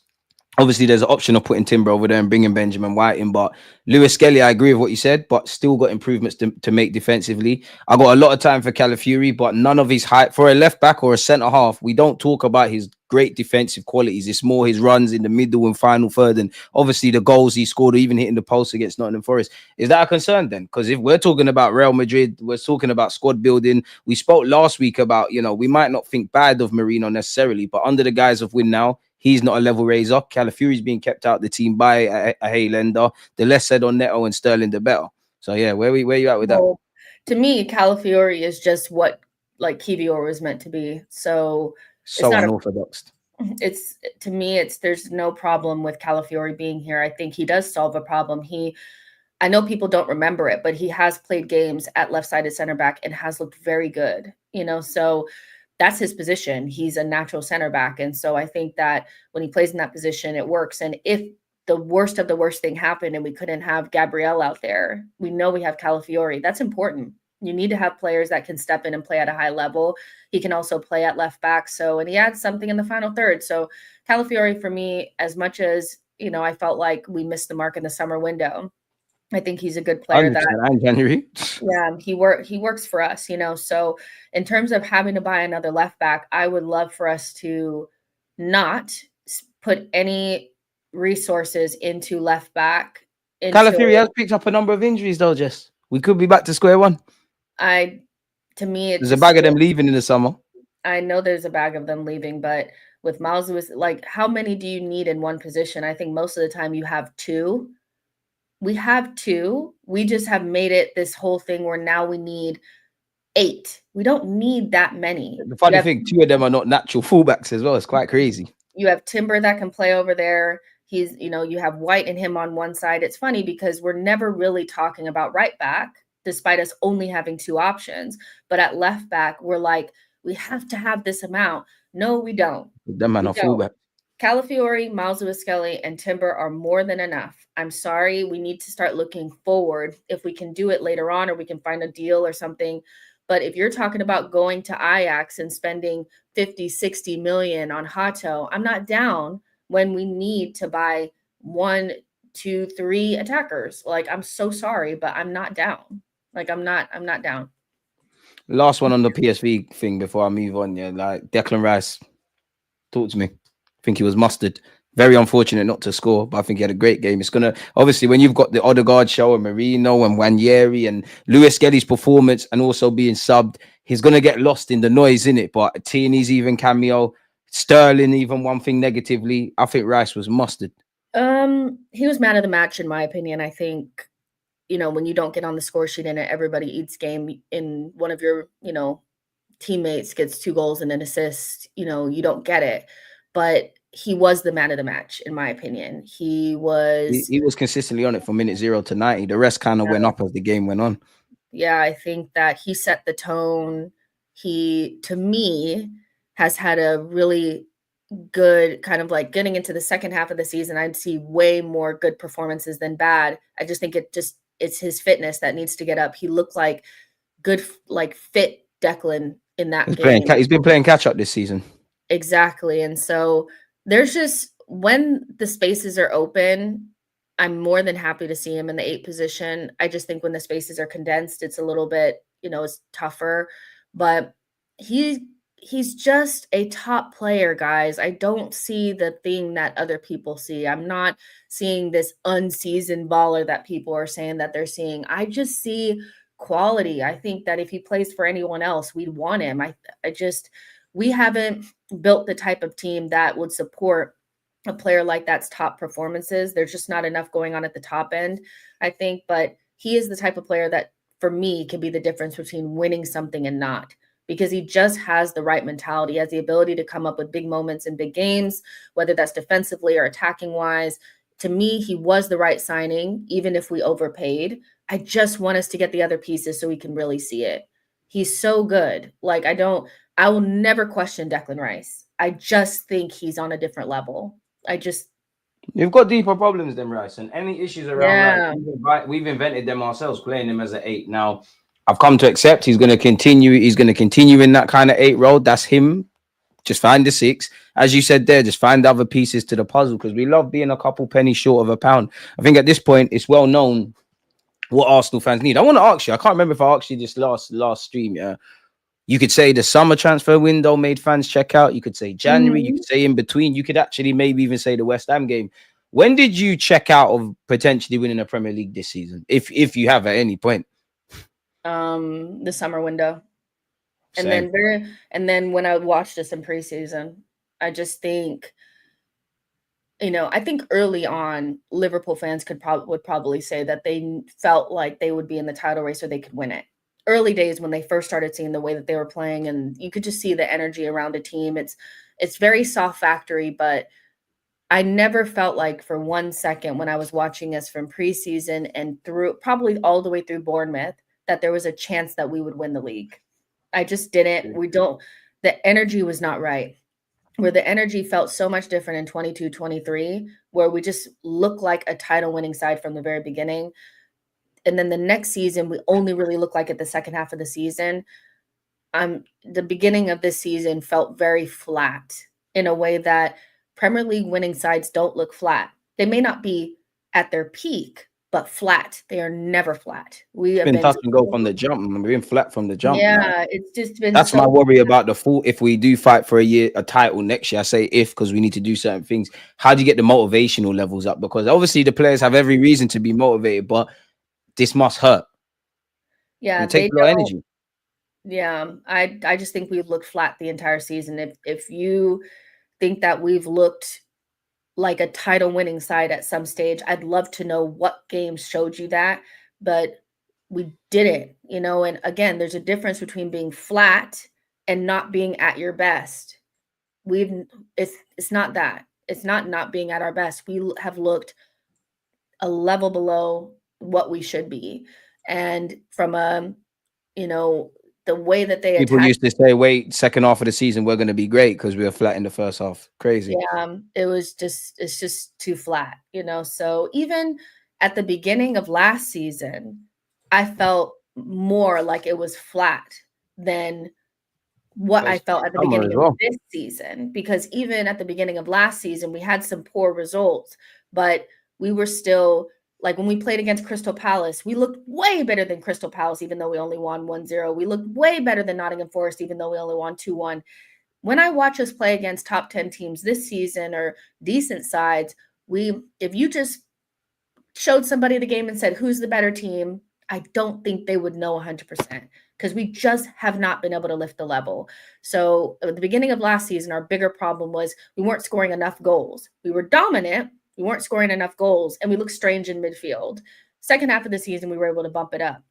obviously there's an option of putting Timber over there and bringing Benjamin White in, but Lewis-Skelly, I agree with what you said, but still got improvements to make defensively. I got a lot of time for Calafiori, but none of his height for a left back or a centre half. We don't talk about his great defensive qualities. It's more his runs in the middle and final third, and obviously the goals he scored, or even hitting the post against Nottingham Forest. Is that a concern then? Because if we're talking about Real Madrid, we're talking about squad building. We spoke last week about, we might not think bad of Marino necessarily, but under the guise of win now, he's not a level raiser. Calafiori's being kept out of the team by a Highlander. The less said on Neto and Sterling, the better. So yeah, where you at with that? To me, Calafiori is just what like Kivior was meant to be. So unorthodox. To me, there's no problem with Calafiori being here. I think he does solve a problem. I know people don't remember it, but he has played games at left-sided center back and has looked very good. So that's his position. He's a natural center back. And so I think that when he plays in that position, it works. And if the worst of the worst thing happened and we couldn't have Gabriel out there, we know we have Calafiori. That's important. You need to have players that can step in and play at a high level. He can also play at left back. And he adds something in the final third. So Calafiori, for me, as much as, I felt like we missed the mark in the summer window, I think he's a good player. January. Yeah, he works for us, So in terms of having to buy another left back, I would love for us to not put any resources into left back. Calafiori has picked up a number of injuries, though, Jess. We could be back to square one. There's a bag of them leaving in the summer. I know there's a bag of them leaving, but with Miles Lewis, like, how many do you need in one position? I think most of the time you have two. We have two. We just have made it this whole thing where now we need 8. We don't need that many. The funny thing, 2 of them are not natural fullbacks as well. It's quite crazy. You have Timber that can play over there. He's, you have White and him on one side. It's funny because we're never really talking about right back, despite us only having 2 options. But at left back, we're like, we have to have this amount. No, we don't. Them man are fullback. Calafiori, Miles Lewis-Skelly, and Timber are more than enough. I'm sorry. We need to start looking forward. If we can do it later on, or we can find a deal or something. But if you're talking about going to Ajax and spending 50, 60 million on Hato, I'm not down when we need to buy 1, 2, 3 attackers. Like, I'm so sorry, but I'm not down. Like, I'm not down. Last one on the PSV thing before I move on. Yeah, like Declan Rice, talk to me. I think he was mustard. Very unfortunate not to score, but I think he had a great game. It's gonna, obviously, when you've got the Odegaard show and Marino and Wanyeri and Lewis-Skelly's performance and also being subbed, he's gonna get lost in the noise, innit? But Tierney's even cameo, Sterling even one thing negatively. I think Rice was mustard. He was man of the match in my opinion. I think, when you don't get on the score sheet in it, everybody eats game, in one of your, teammates gets 2 goals and an assist, you don't get it. But he was the man of the match, in my opinion. He was consistently on it from minute 0 to 90. The rest kind of went up as the game went on. Yeah, I think that he set the tone. He, to me, has had a really good kind of like getting into the second half of the season. I'd see way more good performances than bad. I just think it it's his fitness that needs to get up. He looked like good, like fit Declan in that game. He's been playing catch up this season. Exactly. And so there's just, when the spaces are open, I'm more than happy to see him in the 8 position. I just think when the spaces are condensed, it's a little bit, it's tougher. But he's just a top player, guys. I don't see the thing that other people see. I'm not seeing this unseasoned baller that people are saying that they're seeing. I just see quality. I think that if he plays for anyone else, we'd want him. We haven't built the type of team that would support a player like that's top performances. There's just not enough going on at the top end, I think. But he is the type of player that, for me, can be the difference between winning something and not, because he just has the right mentality. He has the ability to come up with big moments in big games, whether that's defensively or attacking wise. To me, he was the right signing, even if we overpaid. I just want us to get the other pieces so we can really see it. He's so good. Like, I will never question Declan Rice. I just think he's on a different level. You've got deeper problems than Rice, and any issues around Rice, we've invented them ourselves, playing him as an 8. Now, I've come to accept he's going to continue. He's going to continue in that kind of 8 role. That's him. Just find the 6, as you said there. Just find other pieces to the puzzle, because we love being a couple pennies short of a pound. I think at this point it's well known what Arsenal fans need. I want to ask you. I can't remember if I asked you this last stream. Yeah. You could say the summer transfer window made fans check out. You could say January. You could say in between. You could actually maybe even say the West Ham game. When did you check out of potentially winning a Premier League this season, if you have at any point? The summer window. Same. And then when I watched this in preseason, I just think, I think early on, Liverpool fans would probably say that they felt like they would be in the title race or they could win it. Early days when they first started seeing the way that they were playing, and you could just see the energy around a team. It's very soft factory, but I never felt like for 1 second when I was watching us from preseason and through probably all the way through Bournemouth that there was a chance that we would win the league. I just didn't. The energy was not right. Where the energy felt so much different in 22-23, where we just looked like a title winning side from the very beginning. And then the next season, we only really looked like it the second half of the season. The beginning of this season felt very flat in a way that Premier League winning sides don't look flat. They may not be at their peak, but flat. They are never flat. We have been touch and go from the jump. We've been flat from the jump. Yeah, now. it's just been. That's my worry about the full. If we do fight for a title next year, I say if, because we need to do certain things. How do you get the motivational levels up? Because obviously the players have every reason to be motivated, but this must hurt. Yeah, it takes a lot of energy. Yeah, I just think we've looked flat the entire season. If you think that we've looked like a title winning side at some stage, I'd love to know what games showed you that, but we didn't, and again, there's a difference between being flat and not being at your best. It's not that. It's not being at our best. We have looked a level below what we should be. And from the way that they people used to say, wait, second half of the season we're going to be great because we were flat in the first half. Crazy. Yeah, it's just too flat, so even at the beginning of last season, I felt more like it was flat than what I felt at the beginning of this season, because even at the beginning of last season, we had some poor results, but we were still, like, when we played against Crystal Palace, we looked way better than Crystal Palace, even though we only won 1-0. We looked way better than Nottingham Forest, even though we only won 2-1. When I watch us play against top 10 teams this season or decent sides, if you just showed somebody the game and said, who's the better team, I don't think they would know 100%, because we just have not been able to lift the level. So at the beginning of last season, our bigger problem was we weren't scoring enough goals. We were dominant. We weren't scoring enough goals, and we looked strange in midfield. Second half of the season, we were able to bump it up.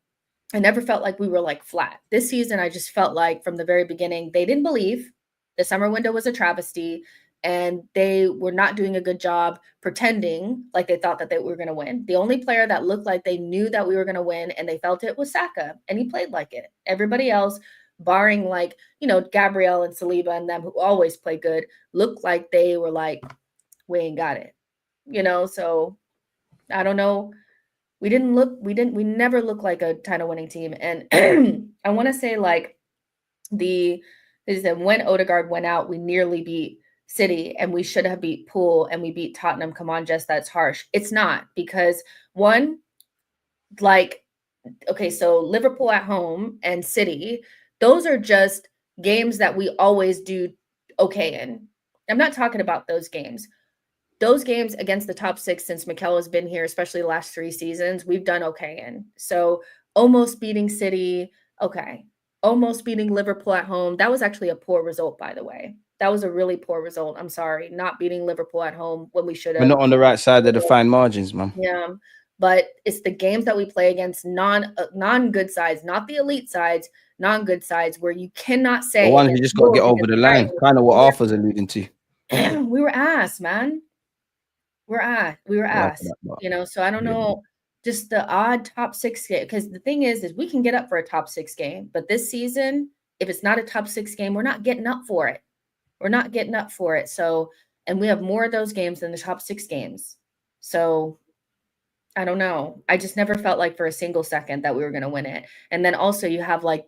I never felt like we were like flat. This season, I just felt like from the very beginning, they didn't believe. The summer window was a travesty, and they were not doing a good job pretending like they thought that they were going to win. The only player that looked like they knew that we were going to win and they felt it was Saka, and he played like it. Everybody else, barring Gabriel and Saliba and them, who always play good, looked like they were like, we ain't got it. So I don't know we never looked like a title winning team. And I want to say like when Odegaard went out, we nearly beat City and we should have beat Poole and we beat Tottenham. Come on, Jess, that's harsh. It's not, because one, like, okay, so Liverpool at home and City, those are just games that we always do okay in. I'm not talking about those games. Those games against the top six since Mikel has been here, especially the last 3 seasons, we've done okay in. So almost beating City, okay. Almost beating Liverpool at home. That was actually a poor result, by the way. That was a really poor result. I'm sorry. Not beating Liverpool at home when we should have. We're not on the right side of the fine margins, man. Yeah. But it's the games that we play against non-good sides, not the elite sides, non-good sides, where you cannot say. The ones you just got to get over the line. Kind of what Arthur's alluding to. We were ass, man. We were ass, you know, so I don't know, just the odd top 6 game, because the thing is we can get up for a top 6 game, but this season, if it's not a top 6 game, we're not getting up for it. We're not getting up for it. So, and we have more of those games than the top 6 games. So I don't know. I just never felt like for a single second that we were going to win it. And then also you have like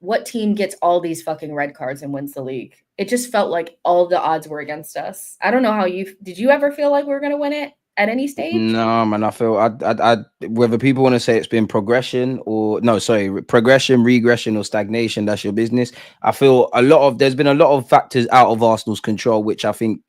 what team gets all these fucking red cards and wins the league? It just felt like all the odds were against us. I don't know how did you ever feel like we were going to win it at any stage? No, man. I feel whether people want to say it's been progression, regression, or stagnation, that's your business. I feel there's been a lot of factors out of Arsenal's control, which I think,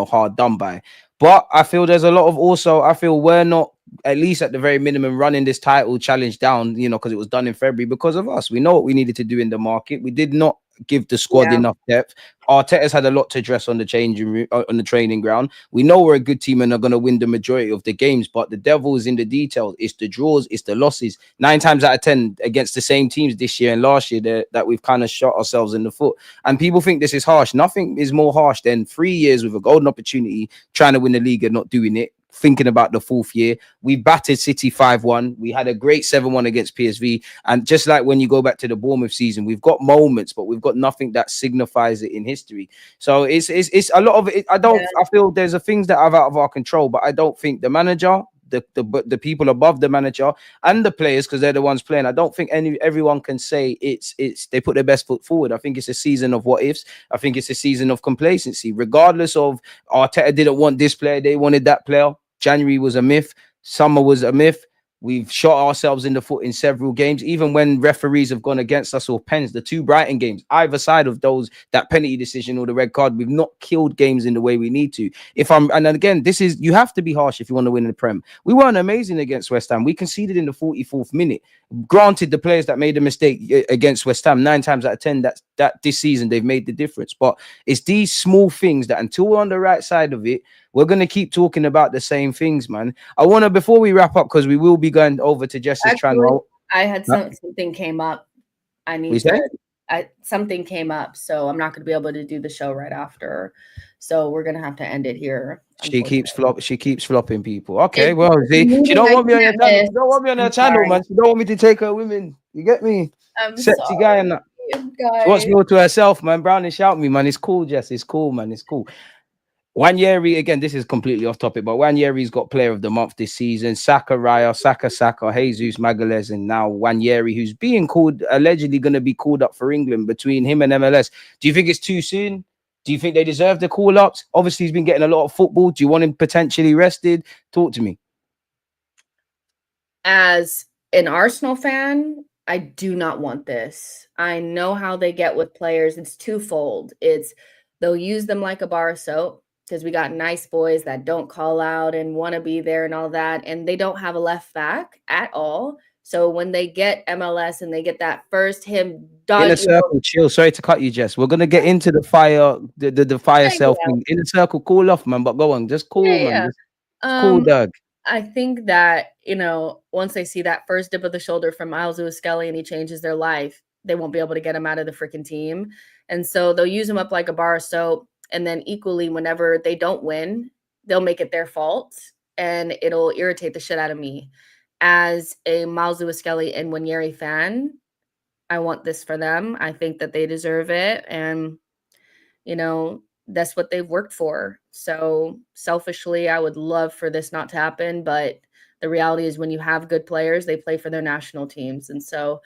hard done by. But I feel there's a lot of I feel we're not, at least at the very minimum, running this title challenge down, because it was done in February because of us. We know what we needed to do in the market. We did not give the squad enough depth. Arteta's had a lot to address on the changing room, on the training ground. We know we're a good team and are going to win the majority of the games, but the devil is in the details. It's the draws, it's the losses. 9 times out of 10 against the same teams this year and last year that we've kind of shot ourselves in the foot. And people think this is harsh. Nothing is more harsh than 3 years with a golden opportunity trying to win the league and not doing it. Thinking about the 4th year, we battered City 5-1. We had a great 7-1 against PSV. And just like when you go back to the Bournemouth season, we've got moments, but we've got nothing that signifies it in history. So it's a lot of it. I feel there's things that are out of our control, but I don't think the manager, the people above the manager and the players, because they're the ones playing, I don't think everyone can say it's they put their best foot forward. I think it's a season of what ifs. I think it's a season of complacency, regardless of Arteta didn't want this player, they wanted that player. January was a myth. Summer was a myth. We've shot ourselves in the foot in several games, even when referees have gone against us or pens. The 2 Brighton games, either side of those, that penalty decision or the red card, we've not killed games in the way we need to. And then again, you have to be harsh if you want to win in the Prem. We weren't amazing against West Ham. We conceded in the 44th minute. Granted, the players that made a mistake against West Ham, 9 times out of 10, that this season they've made the difference. But it's these small things that until we're on the right side of it, we're going to keep talking about the same things, man. I want to, before we wrap up, because we will be going over to Jess's channel. I had something came up. Something came up, so I'm not going to be able to do the show right after. So we're going to have to end it here. She keeps flopping people. Okay, well, see, she don't want me on your channel. She don't want me on her channel, man. She don't want me to take her women. You get me? Sexy guy and that. She wants me all to herself, man. Brownie, shout me, man. It's cool, Jess. It's cool, man. It's cool. Wanyeri, again, this is completely off topic, but Wanyeri's got player of the month this season. Saka, Raya, Saka, Jesus, Magalhaes, and now Wanyeri, who's allegedly going to be called up for England between him and MLS. Do you think it's too soon? Do you think they deserve the call-ups? Obviously, he's been getting a lot of football. Do you want him potentially rested? Talk to me. As an Arsenal fan, I do not want this. I know how they get with players. It's twofold. They'll use them like a bar of soap, because we got nice boys that don't call out and want to be there and all that. And they don't have a left back at all. So when they get MLS and they get that first him done. In a circle, chill. Sorry to cut you, Jess. We're going to get into the fire, the fire self thing. In a circle, cool off, man. But go on. Just cool, man. Just cool, Doug. I think that, once they see that first dip of the shoulder from Miles Lewis-Skelly and he changes their life, they won't be able to get him out of the freaking team. And so they'll use him up like a bar of soap. And then equally, whenever they don't win, they'll make it their fault and it'll irritate the shit out of me. As a Miles Lewis-Skelly and Wanyeri fan, I want this for them. I think that they deserve it. And, that's what they've worked for. So selfishly, I would love for this not to happen. But the reality is when you have good players, they play for their national teams. And so,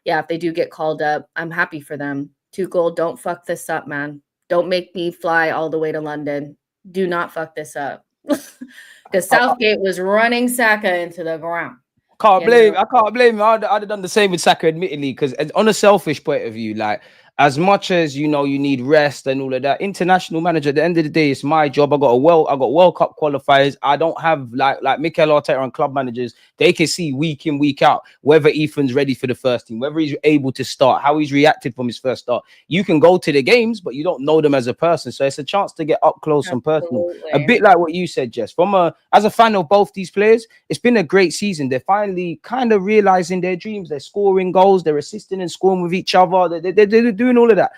yeah, if they do get called up, I'm happy for them. Tuchel, don't fuck this up, man. Don't make me fly all the way to London. Do not fuck this up. Because Southgate was running Saka into the ground. I can't blame him. I'd have done the same with Saka, admittedly, because on a selfish point of view, like, as much as you need rest and all of that, international manager, at the end of the day, it's my job. I got World Cup qualifiers. I don't have like Mikel Arteta and club managers. They can see week in, week out whether Ethan's ready for the first team, whether he's able to start, how he's reacted from his first start. You can go to the games, but you don't know them as a person. So it's a chance to get up close and personal. A bit like what you said, Jess. As a fan of both these players, it's been a great season. They're finally kind of realizing their dreams. They're scoring goals. They're assisting and scoring with each other. They're doing all of that.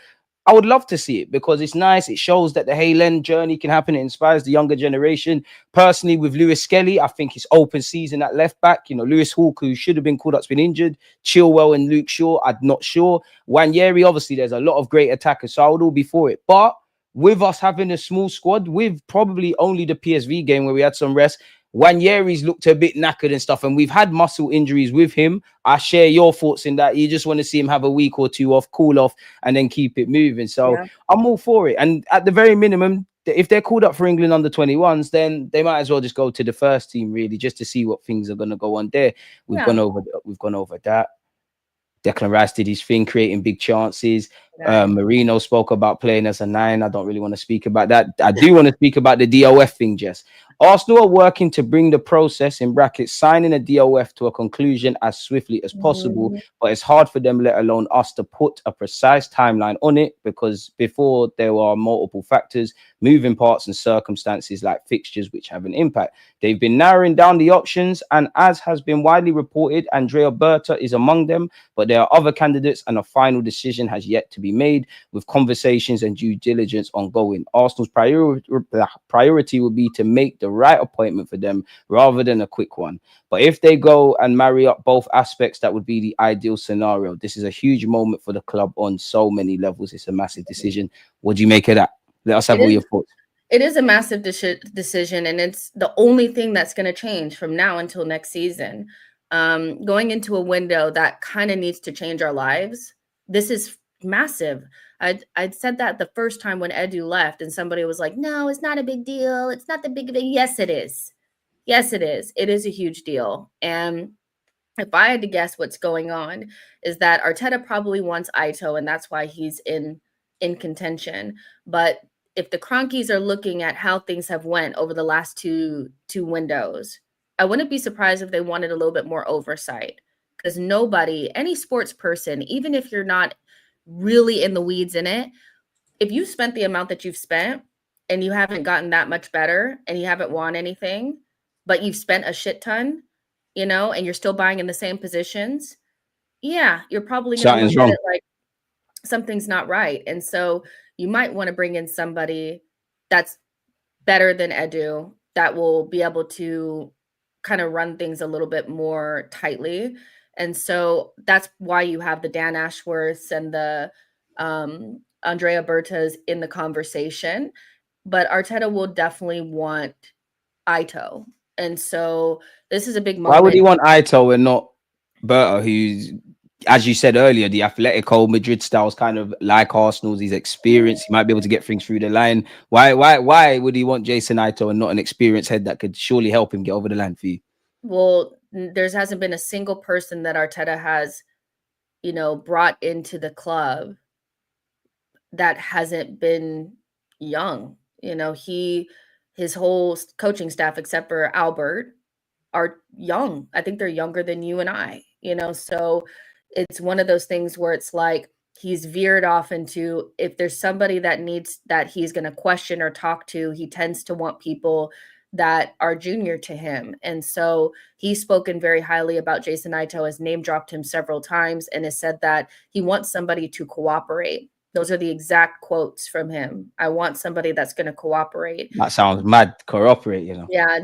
I would love to see it because it's nice. It shows that the Haaland journey can happen. It inspires the younger generation. Personally, with Lewis Skelly, I think it's open season at left back. Lewis Hawk, who should have been called up, has been injured. Chilwell and Luke Shaw, I'm not sure. Wanyeri, obviously, there's a lot of great attackers, so I would all be for it. But with us having a small squad, with probably only the PSV game where we had some rest, Wanyeri's looked a bit knackered and stuff, and we've had muscle injuries with him. I share your thoughts in that. You just want to see him have a week or two off, cool off, and then keep it moving. So I'm all for it. And at the very minimum, if they're called up for England under 21s, then they might as well just go to the first team, really, just to see what things are going to go on there. We've gone over that. Declan Rice did his thing, creating big chances. Marino spoke about playing as a 9. I don't really want to speak about that. I do want to speak about the DOF thing, Jess. Arsenal are working to bring the process, in brackets, signing a DOF to a conclusion as swiftly as possible, but it's hard for them, let alone us, to put a precise timeline on it, because before there are multiple factors, moving parts and circumstances like fixtures which have an impact. They've been narrowing down the options, and as has been widely reported, Andrea Berta is among them, but there are other candidates and a final decision has yet to be made, with conversations and due diligence ongoing. Arsenal's priority will be to make the right appointment for them rather than a quick one. But if they go and marry up both aspects, that would be the ideal scenario. This is a huge moment for the club on so many levels. It's a massive decision. What do you make of that? Let us have all your thoughts. It is a massive decision, and it's the only thing that's going to change from now until next season. Going into a window that kind of needs to change our lives. This is massive. I'd said that the first time when Edu left, and somebody was like, no, it's not a big deal. It's not the big of it. Yes, it is. Yes, it is. It is a huge deal. And if I had to guess what's going on, is that Arteta probably wants Ito, and that's why he's in contention. But if the Cronkies are looking at how things have went over the last two windows, I wouldn't be surprised if they wanted a little bit more oversight, because any sports person, even if you're not really in the weeds in it, if you spent the amount that you've spent and you haven't gotten that much better and you haven't won anything, but you've spent a shit ton, and you're still buying in the same positions, you're probably going to look at it like something's not right. And so you might want to bring in somebody that's better than Edu, that will be able to kind of run things a little bit more tightly. And so that's why you have the Dan Ashworths and the Andrea Bertas in the conversation. But Arteta will definitely want Ito. And so this is a big moment. Why would he want Ito and not Berta, who's, as you said earlier, the Atletico Madrid style is kind of like Arsenal's? He's experienced. He might be able to get things through the line. Why would he want Jason Ito and not an experienced head that could surely help him get over the line for you? Well, there hasn't been a single person that Arteta has, brought into the club that hasn't been young. His whole coaching staff, except for Albert, are young. I think they're younger than you and I, so it's one of those things where it's like he's veered off into, if there's somebody that he's going to question or talk to, he tends to want people that are junior to him. And so he's spoken very highly about Jason Ito, has name dropped him several times, and has said that he wants somebody to cooperate. Those are the exact quotes from him. I want somebody that's going to cooperate. That sounds mad. Cooperate, Yeah.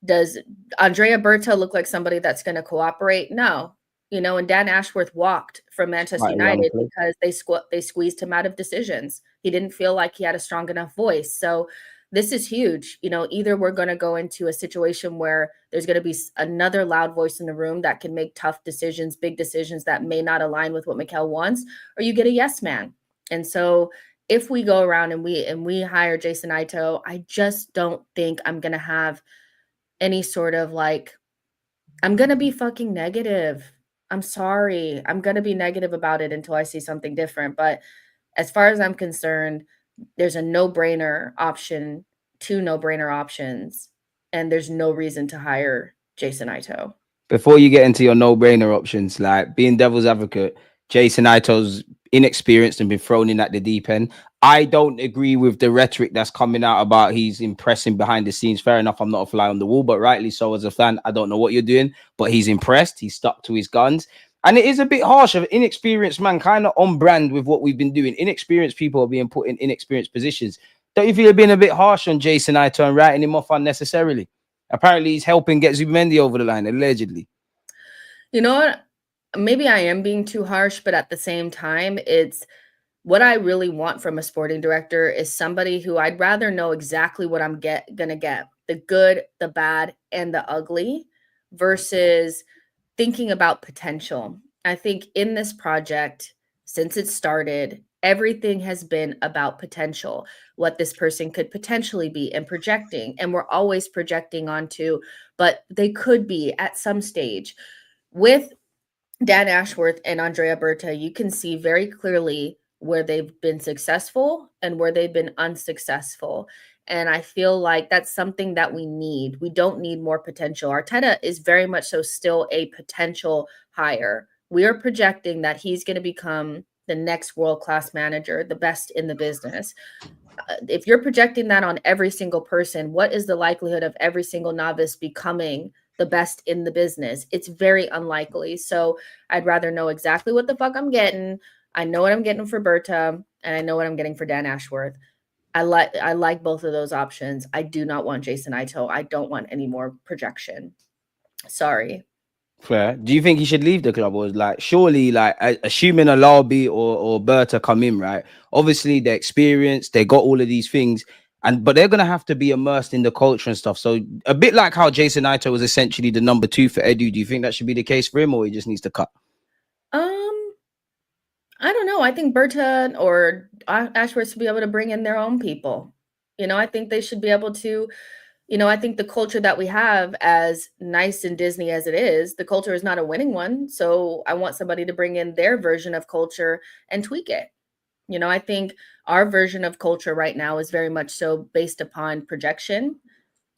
Does Andrea Berta look like somebody that's going to cooperate? No. And Dan Ashworth walked from Manchester United because they squeezed him out of decisions. He didn't feel like he had a strong enough voice. So this is huge. Either we're going to go into a situation where there's going to be another loud voice in the room that can make tough decisions, big decisions that may not align with what Mikel wants, or you get a yes man. And so if we go around and we hire Jason Ito, I just don't think I'm going to have any sort of like, I'm going to be fucking negative. I'm sorry. I'm going to be negative about it until I see something different. But as far as I'm concerned, there's a no-brainer option, 2 no-brainer options, and there's no reason to hire Jason Ito. Before you get into your no-brainer options, like being devil's advocate, Jason Ito's inexperienced and been thrown in at the deep end. I don't agree with the rhetoric that's coming out about he's impressing behind the scenes. Fair enough, I'm not a fly on the wall, but rightly so as a fan. I don't know what you're doing, but he's impressed. He's stuck to his guns. And it is a bit harsh of an inexperienced man, kind of on brand with what we've been doing. Inexperienced people are being put in inexperienced positions. Don't you feel you're being a bit harsh on Jason Ito and writing him off unnecessarily? Apparently, he's helping get Zubimendi over the line, allegedly. You know what? Maybe I am being too harsh, but at the same time, it's what I really want from a sporting director is somebody who I'd rather know exactly what I'm gonna get, the good, the bad, and the ugly, versus thinking about potential. I think in this project, since it started, everything has been about potential, what this person could potentially be and projecting. And we're always projecting onto, but they could be at some stage. With Dan Ashworth and Andrea Berta, you can see very clearly where they've been successful and where they've been unsuccessful. And I feel like that's something that we need. We don't need more potential. Arteta is very much so still a potential hire. We are projecting that he's going to become the next world-class manager, the best in the business. If you're projecting that on every single person, what is the likelihood of every single novice becoming the best in the business? It's very unlikely. So I'd rather know exactly what the fuck I'm getting. I know what I'm getting for Berta, and I know what I'm getting for Dan Ashworth. I like both of those options. I do not want Jason Ito. I don't want any more projection. Sorry. Fair. Do you think he should leave the club, or like surely, like assuming a Larby or Berta come in, right? Obviously, they're experienced, they got all of these things, but they're gonna have to be immersed in the culture and stuff. So a bit like how Jason Ito was essentially the number 2 for Edu. Do you think that should be the case for him, or he just needs to cut? I don't know. I think Berta or Ashworth should be able to bring in their own people. I think they should be able to. I think the culture that we have, as nice and Disney as it is, the culture is not a winning one. So I want somebody to bring in their version of culture and tweak it. I think our version of culture right now is very much so based upon projection.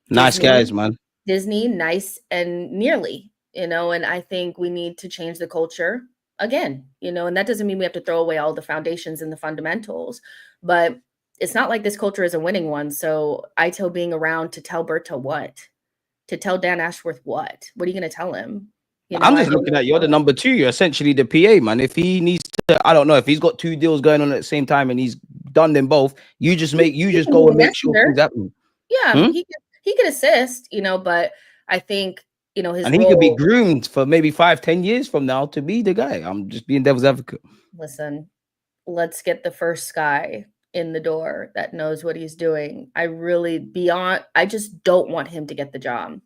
Nice guys, man. Disney, nice and nearly, and I think we need to change the culture again, and that doesn't mean we have to throw away all the foundations and the fundamentals, but it's not like this culture is a winning one. So Ito being around to tell Berta what? To tell Dan Ashworth what? What are you going to tell him? I'm just looking at you're the number 2. You're essentially the PA, man. If he needs to, I don't know, if he's got 2 deals going on at the same time and he's done them both, you just go and make sure things happen. Yeah, he could assist, but I think his and he could be groomed for maybe 5-10 years from now to be the guy. I'm just being devil's advocate. Listen, let's get the first guy in the door that knows what he's doing. I just don't want him to get the job.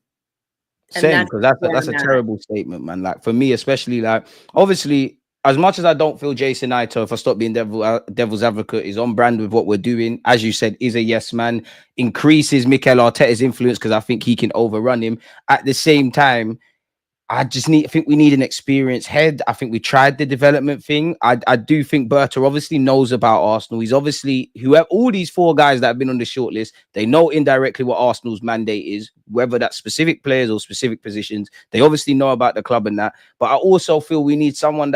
Same, because that's a terrible statement, man. Like for me, especially, like obviously, as much as I don't feel Jason Ito, if I stop being devil's advocate, is on brand with what we're doing. As you said, is a yes man, increases Mikel Arteta's influence because I think he can overrun him. At the same time, I think we need an experienced head. I think we tried the development thing. I do think Berta obviously knows about Arsenal. He's obviously, all these 4 guys that have been on the shortlist, they know indirectly what Arsenal's mandate is, whether that's specific players or specific positions. They obviously know about the club and that. But I also feel we need someone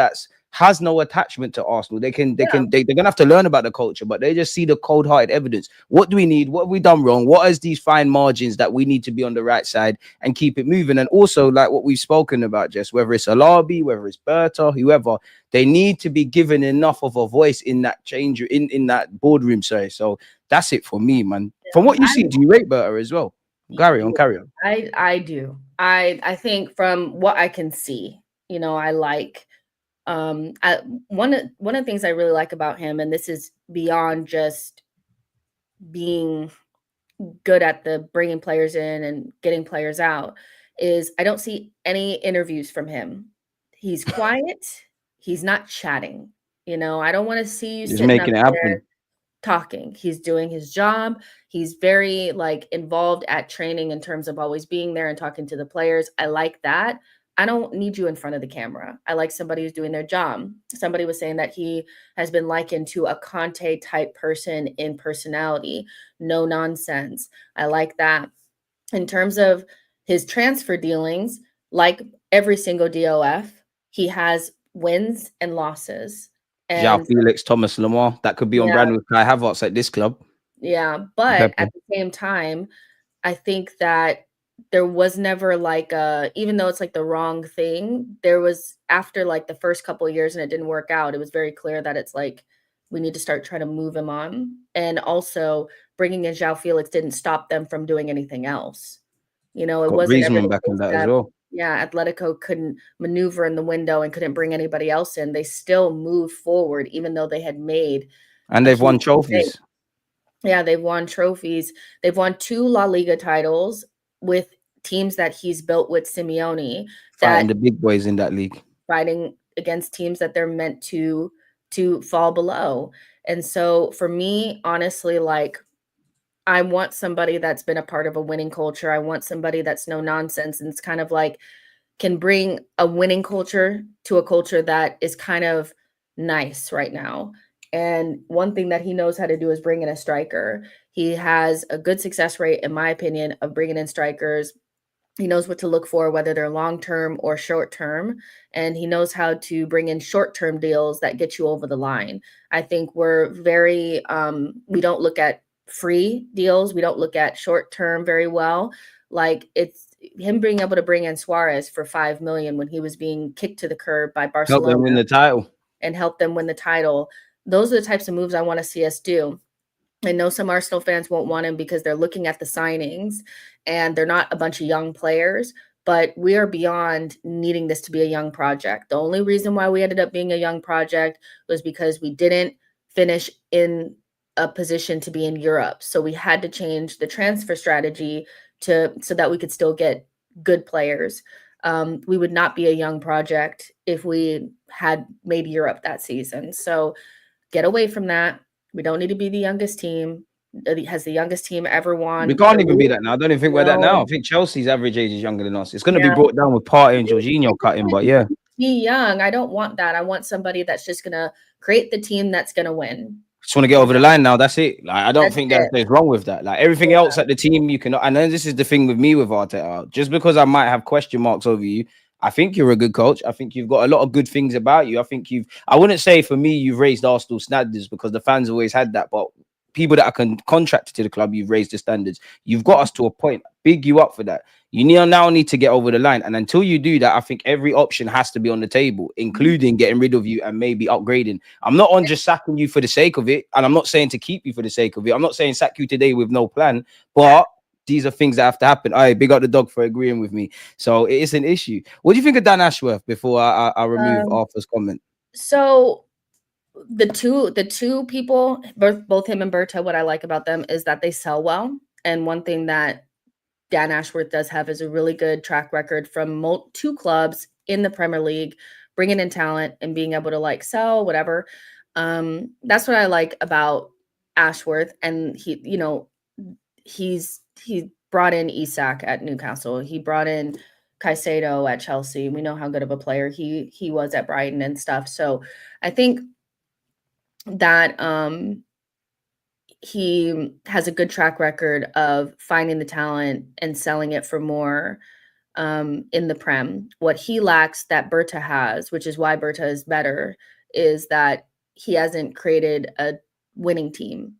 has no attachment to Arsenal. They're gonna have to learn about the culture, but they just see the cold-hearted evidence. What do we need? What have we done wrong? What is these fine margins that we need to be on the right side and keep it moving? And also, like what we've spoken about, just whether it's Alabi, whether it's Berta, whoever, they need to be given enough of a voice in that change in that boardroom. Sorry, so that's it for me, man. From what you see, do you rate Berta as well? Carry on. I do. I think from what I can see, I like. One of the things I really like about him, and this is beyond just being good at the bringing players in and getting players out is I don't see any interviews from him. He's quiet. He's not chatting. I don't want to see you Just sitting up making it there happen. talking. He's doing his job. He's very involved at training in terms of always being there and talking to the players. I like that. I don't need you in front of the camera. I like somebody who's doing their job. Somebody was saying that he has been likened to a Conte type person in personality. No nonsense. I like that. In terms of his transfer dealings, like every single DOF, he has wins and losses. João And Felix, Thomas Lemar, that could be on yeah, brand with Kai Havertz at this club. yeah. But Pepe. at the same time, I think that there was never even though it's the wrong thing, there was after the first couple of years and it didn't work out, it was very clear that it's we need to start trying to move him on. And also bringing in João Felix didn't stop them from doing anything else. It Got wasn't ever Griezmann the back in case that as that, well. yeah, Atletico couldn't maneuver in the window and couldn't bring anybody else in. They still moved forward, even though they had made And a they've won huge mistake. trophies. Yeah, they've won trophies. They've won 2 La Liga titles with teams that he's built with Simeone, Fighting that the big boys in that league. fighting against teams that they're meant to fall below. And so for me, honestly, I want somebody that's been a part of a winning culture. I want somebody that's no nonsense and it's kind of can bring a winning culture to a culture that is kind of nice right now. And one thing that he knows how to do is bring in a striker. He has a good success rate, in my opinion, of bringing in strikers. He knows what to look for, whether they're long-term or short-term. And he knows how to bring in short-term deals that get you over the line. I think we're very, we don't look at free deals. We don't look at short-term very well. It's him being able to bring in Suarez for 5 million when he was being kicked to the curb by Help Barcelona them win the title. and help them win the title. Those are the types of moves I want to see us do. I know some Arsenal fans won't want him because they're looking at the signings and they're not a bunch of young players, but we are beyond needing this to be a young project. The only reason why we ended up being a young project was because we didn't finish in a position to be in Europe. So we had to change the transfer strategy so that we could still get good players. We would not be a young project if we had made Europe that season. So get away from that. We don't need to be the youngest team. Has the youngest team ever won? We can't even be that now. I don't even think we're that now. No. I think Chelsea's average age is younger than us. It's going to Yeah. be brought down with Partey and Jorginho cutting, but yeah. Be young. I don't want that. I want somebody that's just going to create the team that's going to win. Just want to get over the line now. That's it. I don't That's think it. there's wrong with that. Everything else at the team, you can. And then this is the thing with me with Arteta. Just because I might have question marks over you, I think you're a good coach. I think you've got a lot of good things about you. I think I wouldn't say for me you've raised Arsenal standards because the fans always had that, but people that are contracted to the club, you've raised the standards. You've got us to a point. Big you up for that. You now need to get over the line. And until you do that, I think every option has to be on the table, including getting rid of you and maybe upgrading. I'm not on just sacking you for the sake of it. And I'm not saying to keep you for the sake of it. I'm not saying sack you today with no plan. But these are things that have to happen. I big up the dog for agreeing with me. So it is an issue. What do you think of Dan Ashworth before I remove Arthur's comment? So the two people, both him and Berta, what I like about them is that they sell well. And one thing that Dan Ashworth does have is a really good track record from 2 clubs in the Premier League, bringing in talent and being able to sell whatever. That's what I like about Ashworth. And he brought in Isak at Newcastle. He brought in Caicedo at Chelsea. We know how good of a player he was at Brighton and stuff. So I think that he has a good track record of finding the talent and selling it for more in the Prem. What he lacks that Berta has, which is why Berta is better, is that he hasn't created a winning team.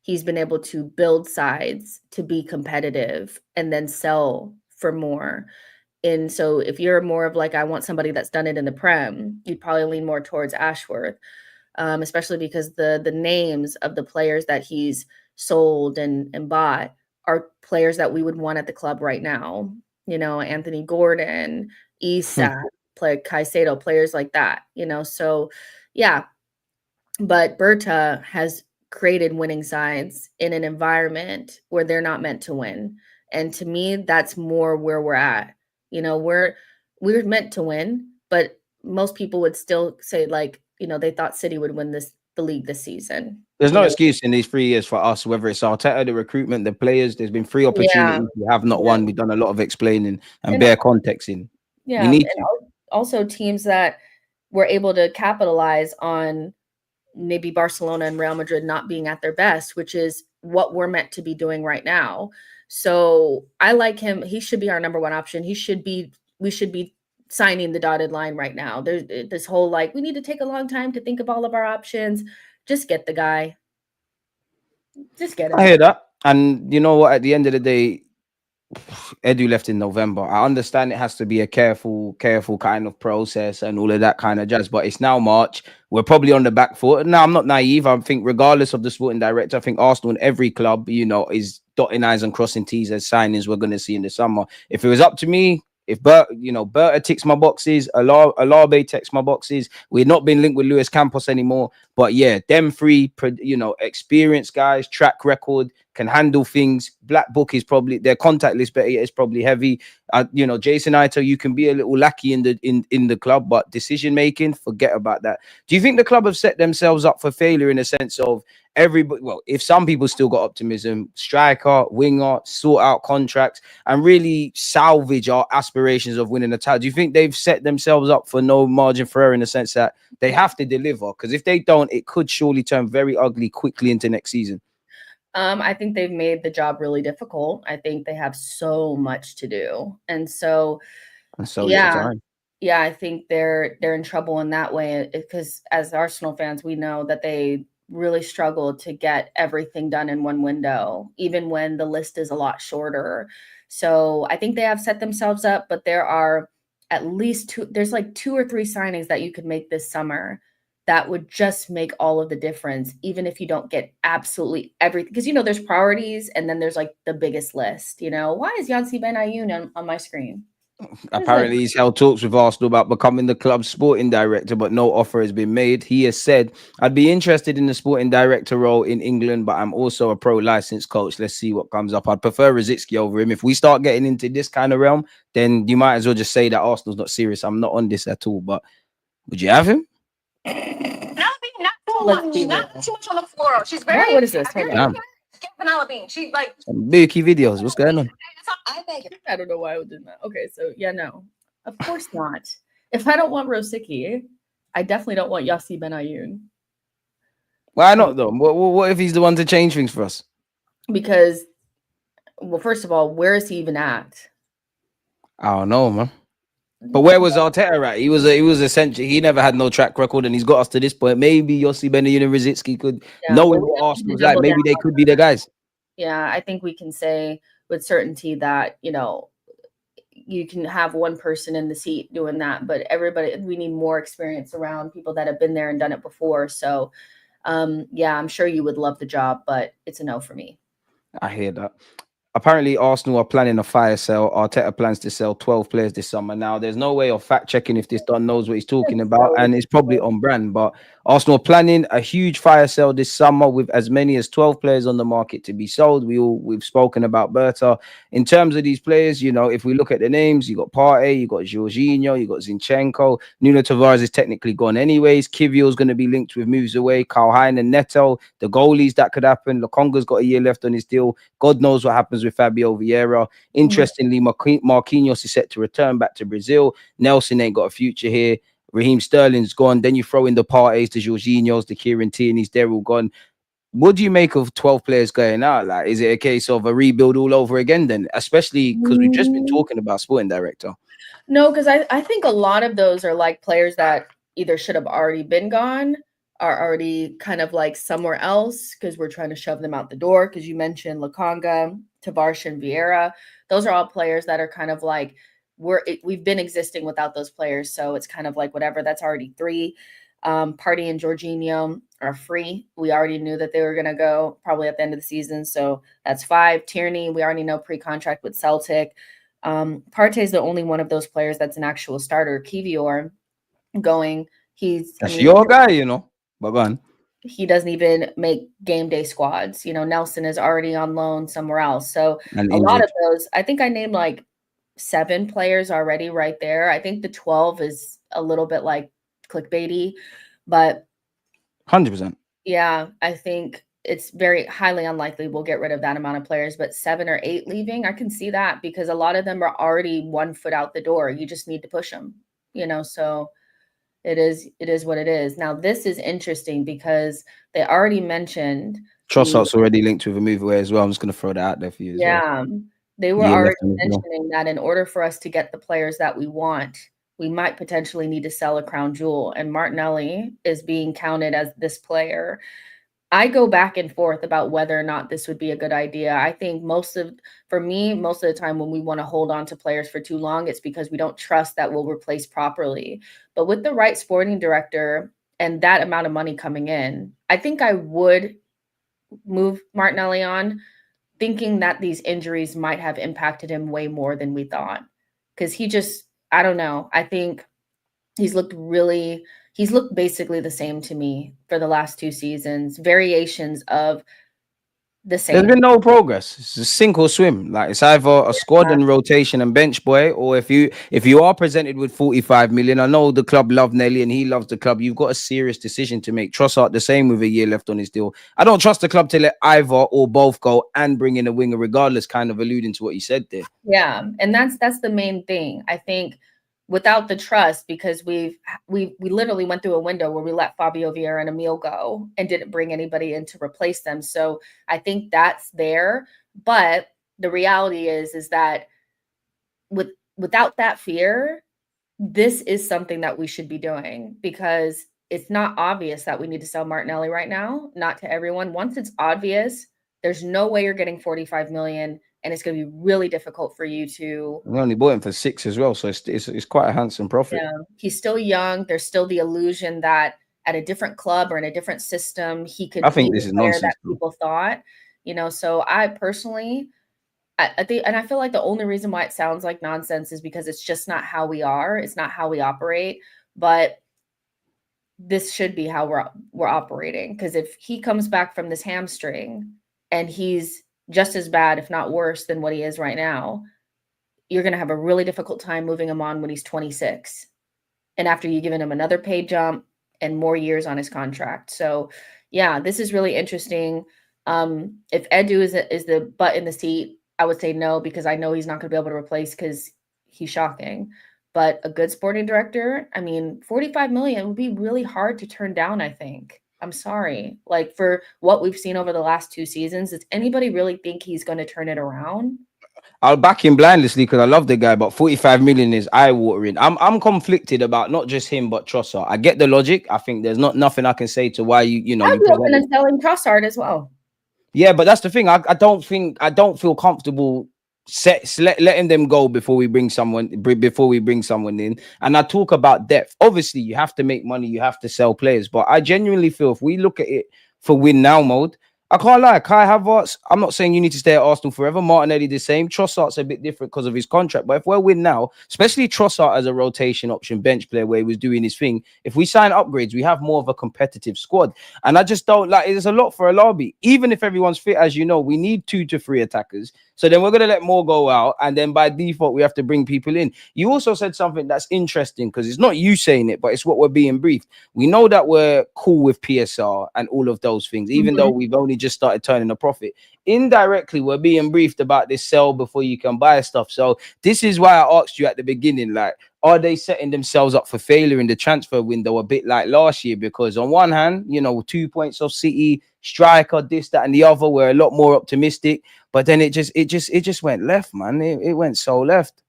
He's been able to build sides to be competitive and then sell for more. And so if you're more of I want somebody that's done it in the Prem, you'd probably lean more towards Ashworth. Especially because the names of the players that he's sold and bought are players that we would want at the club right now. Anthony Gordon, Isak, Caicedo, players like that. So yeah. But Berta has created winning sides in an environment where they're not meant to win. And to me, that's more where we're at. You know, we're meant to win, but most people would still say, like, you know, they thought City would win the league this season. There's You no know, excuse in these 3 years for us, whether it's Arteta, the recruitment, the players. There's been 3 yeah, opportunities. We have not yeah. won. We've done a lot of explaining and And bare contexting. We yeah, need and to. also teams that were able to capitalize on maybe Barcelona and Real Madrid not being at their best, which is what we're meant to be doing right now. So I like him. He should be our number one option. We should be signing the dotted line right now. There's this whole like, we need to take a long time to think of all of our options. Just get the guy. Just get him. I hear that. And you know what? At the end of the day, Edu left in November. I understand it has to be a careful kind of process and all of that kind of jazz, but it's now March. We're probably on the back foot. Now, I'm not naive. I think regardless of the sporting director, I think Arsenal and every club, you know, is dotting I's and crossing T's as signings we're going to see in the summer. If it was up to me, if Berta ticks my boxes, Alabe ticks my boxes, we're not been linked with Luis Campos anymore. But yeah, them three, you know, experienced guys, track record, can handle things. Black Book is probably their contact list, but it's probably heavy. You know, Jason Ito, you can be a little lackey in the club, but decision making, forget about that. Do you think the club have set themselves up for failure in a sense of everybody? Well, if some people still got optimism, striker, winger, sort out contracts, and really salvage our aspirations of winning the title. Do you think they've set themselves up for no margin for error in the sense that they have to deliver? Because if they don't, it could surely turn very ugly quickly into next season. I think they've made the job really difficult. I think they have so much to do. And so yeah, yeah, I think they're in trouble in that way, because as Arsenal fans, we know that they really struggle to get everything done in one window, even when the list is a lot shorter. So I think they have set themselves up, but there are at least there's like 2 or 3 signings that you could make this summer that would just make all of the difference, even if you don't get absolutely everything. Because, you know, there's priorities and then there's like the biggest list. You know, why is Yancy Ben Ayoun on my screen? Apparently, he's held talks with Arsenal about becoming the club's sporting director, but no offer has been made. He has said, I'd be interested in the sporting director role in England, but I'm also a pro licensed coach. Let's see what comes up. I'd prefer Rosicky over him. If we start getting into this kind of realm, then you might as well just say that Arsenal's not serious. I'm not on this at all. But would you have him? Not too much on the floor. She's very. What is this? Vanilla bean. She like some bookie videos. What's going on? I don't know why I would do that. Okay, so yeah, no, of course not. If I don't want Rosicky, I definitely don't want Yassi Ben Ayoun. Why not though? What if he's the one to change things for us? Because, well, first of all, where is he even at? I don't know, man. But where was Arteta at? He was essentially, he never had no track record, and he's got us to this point. Maybe Yossi Benayoun and Rosicky could, knowing what Arsenal's like, maybe they could be the guys. Yeah, I think we can say with certainty that, you know, you can have one person in the seat doing that, but everybody, we need more experience around people that have been there and done it before. So, yeah, I'm sure you would love the job, but it's a no for me. I hear that. Apparently, Arsenal are planning a fire sale. Arteta plans to sell 12 players this summer. Now, there's no way of fact checking if this Don knows what he's talking about, and it's probably on brand. But Arsenal are planning a huge fire sale this summer with as many as 12 players on the market to be sold. We've spoken about Berta. In terms of these players, you know, if we look at the names, you got Partey, you got Jorginho, you got Zinchenko. Nuno Tavares is technically gone anyways. Kivio's going to be linked with moves away. Karl Hein and Neto, the goalies that could happen. Lokonga's got a year left on his deal. God knows what happens with Fabio Vieira. Interestingly, Marquinhos is set to return back to Brazil. Nelson ain't got a future here. Raheem Sterling's gone. Then you throw in the Partey's, the Jorginhos, the Kieran Tierney's, they're all gone. What do you make of 12 players going out? Like, is it a case of a rebuild all over again then? Especially because we've just been talking about sporting director. No, because I think a lot of those are like players that either should have already been gone, are already kind of like somewhere else because we're trying to shove them out the door. Because you mentioned Lokonga, Tavares, and Vieira. Those are all players that are kind of like we've been existing without those players. So it's kind of like whatever. That's already 3. Partey and Jorginho are free. We already knew that they were going to go probably at the end of the season. So that's 5. Tierney, we already know pre-contract with Celtic. Partey is the only one of those players that's an actual starter. Kivior going. That's your guy, you know. But go on. he doesn't even make game day squads. You know, Nelson is already on loan somewhere else. So And a lot injured. of those, I think I named like 7 players already right there. I think the 12 is a little bit like clickbaity, but 100%. yeah, I think it's very highly unlikely we'll get rid of that amount of players, but 7 or 8 leaving, I can see that because a lot of them are already 1 foot out the door. You just need to push them, you know, so it is what it is. Now, this is interesting because they already mentioned Trossard's already linked with a move away as well. I'm just going to throw that out there for you as well. yeah, they were Year already left on his deal. mentioning that in order for us to get the players that we want, we might potentially need to sell a crown jewel, and Martinelli is being counted as this player. I go back and forth about whether or not this would be a good idea. I think for me, most of the time when we want to hold on to players for too long, it's because we don't trust that we'll replace properly. But with the right sporting director and that amount of money coming in, I think I would move Martinelli on, thinking that these injuries might have impacted him way more than we thought. Because I don't know. I think he's looked basically the same to me for the last 2 seasons, variations of the There's same. been no progress. It's a sink or swim. Like it's either a squad and rotation and bench boy, or if you are presented with 45 million, I know the club love Nelly and he loves the club. You've got a serious decision to make. Trossard the same with a year left on his deal. I don't trust the club to let either or both go and bring in a winger, regardless. Kind of alluding to what you said there. Yeah, and that's the main thing. I think without the trust, because we literally went through a window where we let Fabio Vieira and Emil go and didn't bring anybody in to replace them. So I think that's there. But the reality is that without that fear, this is something that we should be doing because it's not obvious that we need to sell Martinelli right now. Not to everyone. Once it's obvious, there's no way you're getting 45 million. And it's going to be really difficult for you to. We only bought him for 6 as well, so it's quite a handsome profit. Yeah, he's still young. There's still the illusion that at a different club or in a different system, he could. I think this is nonsense. That people thought, you know. So I personally, I think, and I feel like the only reason why it sounds like nonsense is because it's just not how we are. It's not how we operate. But this should be how we're operating. Because if he comes back from this hamstring and he's just as bad, if not worse, than what he is right now, you're going to have a really difficult time moving him on when he's 26. And after you've given him another pay jump and more years on his contract. So, yeah, this is really interesting. If Edu is the butt in the seat, I would say no, because I know he's not going to be able to replace because he's shocking. But a good sporting director, I mean, 45 million would be really hard to turn down, I think. I'm sorry. Like for what we've seen over the last 2 seasons, does anybody really think he's going to turn it around? I'll back him blindlessly because I love the guy, but 45 million is eye-watering. I'm conflicted about not just him but Trossard. I get the logic. I think there's nothing I can say to why you know. I'd be open to selling Trossard as well. Yeah, but that's the thing. I don't feel comfortable letting them go before we bring someone in. And I talk about depth. Obviously, you have to make money, you have to sell players. But I genuinely feel if we look at it for win now mode, I can't lie. Kai Havertz, I'm not saying you need to stay at Arsenal forever. Martinelli the same. Trossard's a bit different because of his contract. But if we're win now, especially Trossard as a rotation option bench player where he was doing his thing, if we sign upgrades, we have more of a competitive squad. And I just don't like there's a lot for a lobby. Even if everyone's fit, as you know, we need 2 to 3 attackers. So then we're going to let more go out. And then by default, we have to bring people in. You also said something that's interesting because it's not you saying it, but it's what we're being briefed. We know that we're cool with PSR and all of those things, even though we've only just started turning a profit. Indirectly, we're being briefed about this sell before you can buy stuff. So this is why I asked you at the beginning, like, are they setting themselves up for failure in the transfer window a bit like last year? Because on one hand, you know, 2 points off City, striker, this, that, and the other, we're a lot more optimistic. But then it just went left, man. It went so left.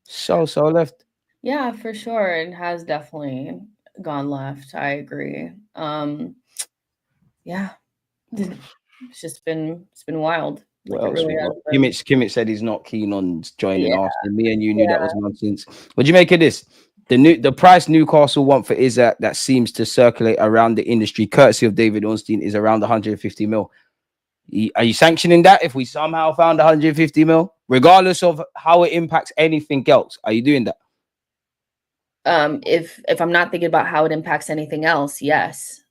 So left. Yeah, for sure. It has definitely gone left. I agree. Yeah. It's been wild. What Like else really we got? has been. Kimmich said he's not keen on joining Yeah. Arsenal. Me and you knew that was nonsense. What do you make of this? The price Newcastle want for Isaac that seems to circulate around the industry, courtesy of David Ornstein, is around 150 mil. Are you sanctioning that if we somehow found 150 mil, regardless of how it impacts anything else? Are you doing that? If I'm not thinking about how it impacts anything else, yes.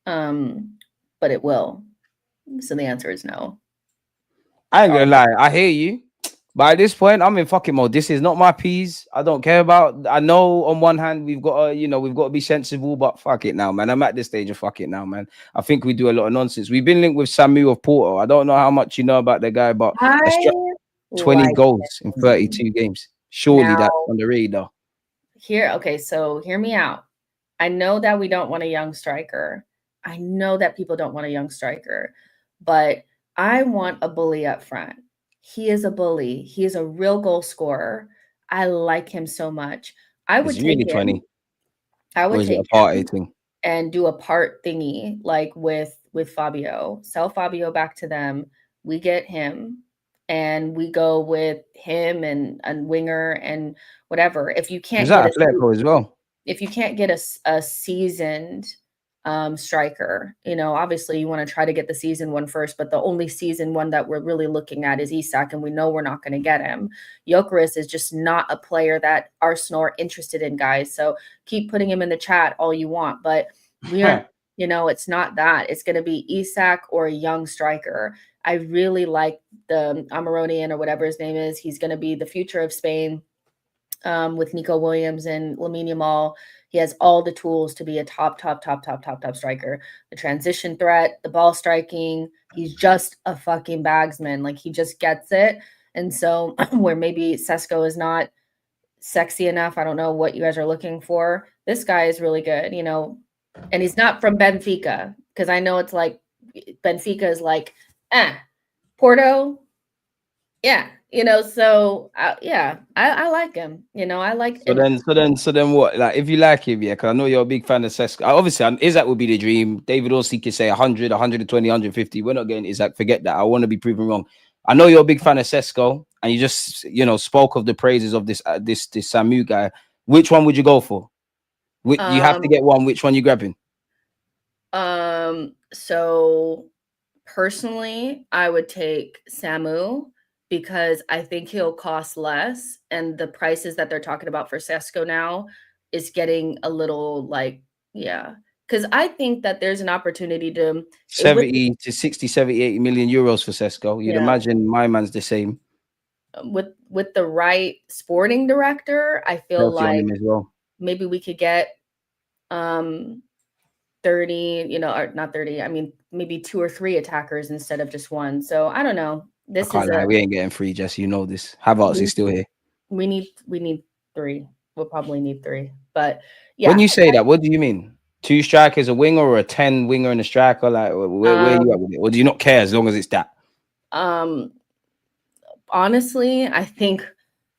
but it will. So the answer is no. I ain't gonna lie, I hear you. But at this point, I'm in fucking mode. This is not my peas. I don't care about. I know on one hand we've got to, we've got to be sensible, but fuck it now, man. I'm at this stage of fuck it now, man. I think we do a lot of nonsense. We've been linked with Samu of Porto. I don't know how much you know about the guy, but I 20 like goals in 32 games. Surely Now- that's on the radar. okay, so hear me out. I know that we don't want a young striker. I know that people don't want a young striker, but I want a bully up front. He is a bully. He is a real goal scorer. I like him so much. I would Is he really take 20? him. I Or would is it take a party him thing? and do a part thingy like with Fabio. Sell Fabio back to them. We get him and we go with him and winger and whatever. If you can't Is get that Atletico as well? if you can't get a seasoned striker, obviously you want to try to get the season one first, but the only season one that we're really looking at is Isak, and we know we're not going to get him. Gyökeres is just not a player that Arsenal are interested in, guys. So keep putting him in the chat all you want, but we are, it's not that. It's going to be Isak or a young striker. I really like the Amaronian or whatever his name is. He's going to be the future of Spain. With Nico Williams and Lamine Yamal. He has all the tools to be a top striker. The transition threat, the ball striking. He's just a fucking bagsman. Like, he just gets it. And so where maybe Sesko is not sexy enough, I don't know what you guys are looking for. This guy is really good, and he's not from Benfica, because I know it's like Benfica is like, Porto, yeah, so I like him. I like. So then what? Like, if you like him, yeah, because I know you're a big fan of Sesko. Obviously, Isaac would be the dream. David Orsi could say 100, 120, 150. We're not getting Isaac. Forget that. I want to be proven wrong. I know you're a big fan of Sesko, and you just spoke of the praises of this Samu guy. Which one would you go for? You have to get one. Which one you grabbing? So personally, I would take Samu, because I think he'll cost less, and the prices that they're talking about for Sesko now is getting a little because I think that there's an opportunity to 70 to 60, 70, 80 million euros for Sesko. You'd imagine my man's the same. With the right sporting director, I feel Healthy on him as well. Maybe we could get 30, or not 30. I mean, maybe 2 or 3 attackers instead of just one. So I don't know. I can't lie. We ain't getting free, Jesse. You know this. Havertz is still here. We need 3. We'll probably need 3. But yeah. When you say that, what do you mean? 2 strikers, a winger, or a 10 winger and a striker? Like, where are you at with it? Or do you not care as long as it's that? Honestly, I think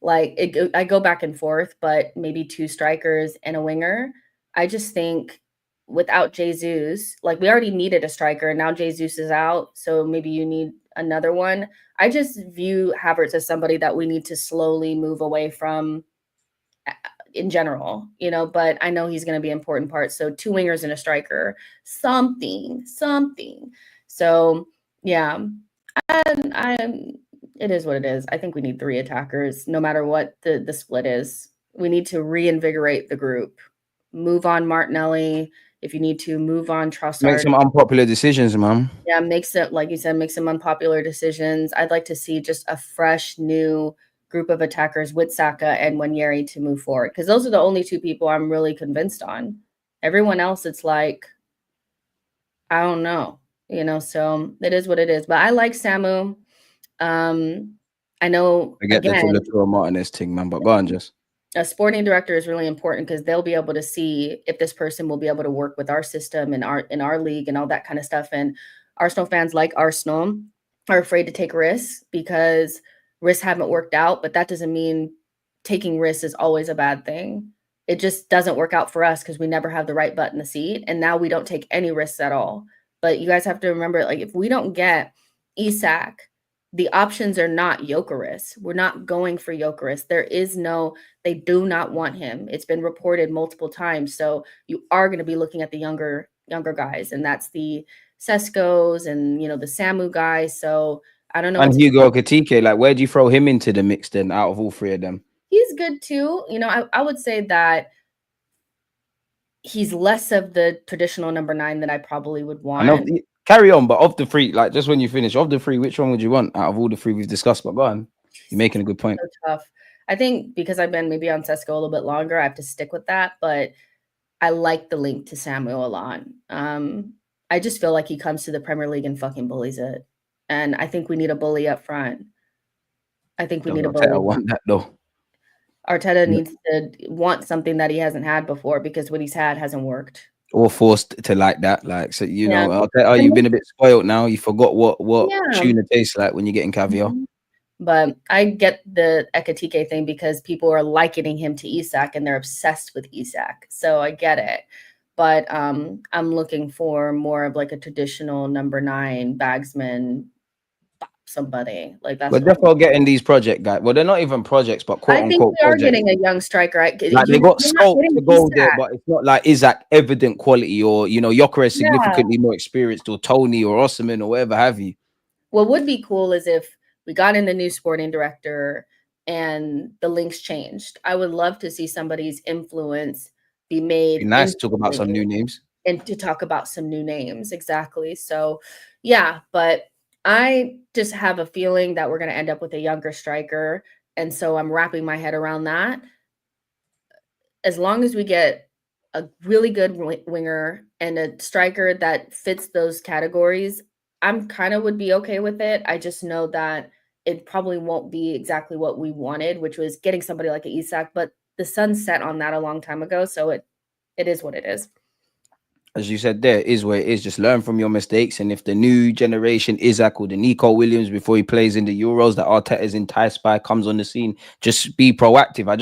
I go back and forth, but maybe 2 strikers and a winger. I just think without Jesus, we already needed a striker, and now Jesus is out, so maybe you need another one. I just view Havertz as somebody that we need to slowly move away from in general, but I know he's going to be an important part. So 2 wingers and a striker, something. So yeah, it is what it is. I think we need 3 attackers, no matter what the split is. We need to reinvigorate the group. Move on Martinelli. If you need to, move on Trossard. Make some unpopular decisions, man. Yeah, make some unpopular decisions. I'd like to see just a fresh, new group of attackers with Saka and Nwaneri to move forward, because those are the only 2 people I'm really convinced on. Everyone else, it's like, I don't know, so it is what it is. But I like Samu. I know, Forget the Lautaro Martinez thing, man, but go on, Jess. A sporting director is really important, because they'll be able to see if this person will be able to work with our system and our league and all that kind of stuff. And Arsenal fans, like Arsenal, are afraid to take risks because risks haven't worked out, but that doesn't mean taking risks is always a bad thing. It just doesn't work out for us because we never have the right butt in the seat, and now we don't take any risks at all. But you guys have to remember, if we don't get Isak, the options are not Gyökeres. We're not going for Gyökeres. They do not want him. It's been reported multiple times. So you are going to be looking at the younger guys, and that's the Seskos and, the Samu guys. So I don't know. And Hugo Ekitike, where do you throw him into the mix then out of all 3 of them? He's good too. I would say that he's less of the traditional number 9 that I probably would I know. want. Carry on, but of the three, like just when you finish, of the three, which one would you want out of all the three we've discussed? But go on, you're making a good point. So tough. I think because I've been maybe on Sesko a little bit longer, I have to stick with that. But I like the link to Samuel a lot. I just feel like he comes to the Premier League and fucking bullies it. And I think we need a bully up front. I think we need a bully. I want that though. Arteta needs to want something that he hasn't had before, because what he's had hasn't worked. Or forced to like that, like, so you know, Arteta, you've been a bit spoiled now. You forgot what tuna tastes like when you're getting caviar. But I get the Ekatike thing because people are likening him to Isak and they're obsessed with Isak. So I get it. But I'm looking for more of like a traditional number 9 bagsman, somebody like that. But definitely getting these project guys. Well, they're not even projects, but quote unquote. I think we are getting a young striker. Like they got scope to go there, but it's not like Isak evident quality, or you know, Gyökeres significantly more experienced, or Tony or Osimhen or whatever have you. What would be cool is if we got in the new sporting director and the links changed. I would love to see somebody's influence be made. Be nice to talk about some new names. And to talk about some new names. Exactly. So yeah, but I just have a feeling that we're going to end up with a younger striker. And so I'm wrapping my head around that. As long as we get a really good winger and a striker that fits those categories, I'm kind of would be okay with it. I just know that it probably won't be exactly what we wanted, which was getting somebody like an Isak, but the sun set on that a long time ago. So it is what it is. As you said, there is where it is. Just learn from your mistakes. And if the new generation Isak or the Nico Williams before he plays in the Euros that Arteta is enticed by comes on the scene, just be proactive. I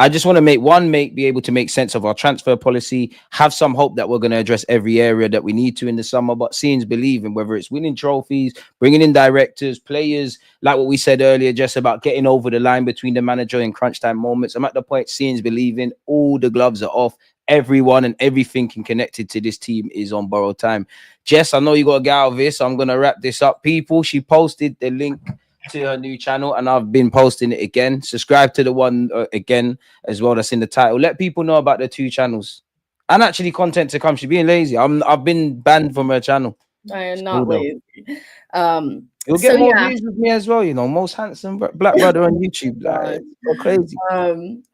just want to be able to make sense of our transfer policy, have some hope that we're going to address every area that we need to in the summer, but seeing is believing, whether it's winning trophies, bringing in directors, players, like what we said earlier, just about getting over the line between the manager in crunch time moments. I'm at the point, seeing is believing. All the gloves are off. Everyone and everything connected to this team is on borrowed time. Jess, I know you got to get out of this, so I'm going to wrap this up. People, she posted the link to her new channel, and I've been posting it again. Subscribe to the one again as well that's in the title. Let people know about the 2 channels. And actually content to come. She's being lazy. I've been banned from her channel. I am not lazy. You'll get more views with me as well, you know, most handsome black brother on YouTube. Like, so crazy.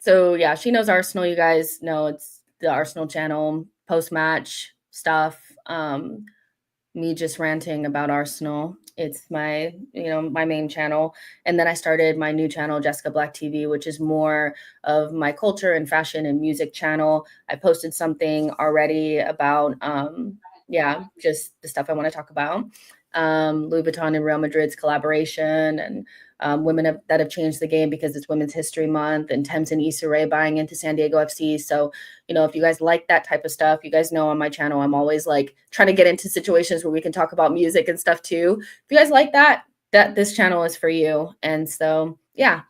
So yeah, she knows Arsenal. You guys know it's the Arsenal channel, post-match stuff, me just ranting about Arsenal. It's my, my main channel. And then I started my new channel, Jessica Black TV, which is more of my culture and fashion and music channel. I posted something already about, just the stuff I want to talk about. Louis Vuitton and Real Madrid's collaboration, and women that have changed the game because it's Women's History Month, and Thames and Issa Rae buying into San Diego FC. So, if you guys like that type of stuff, you guys know on my channel, I'm always like trying to get into situations where we can talk about music and stuff too. If you guys like that this channel is for you. And so, yeah,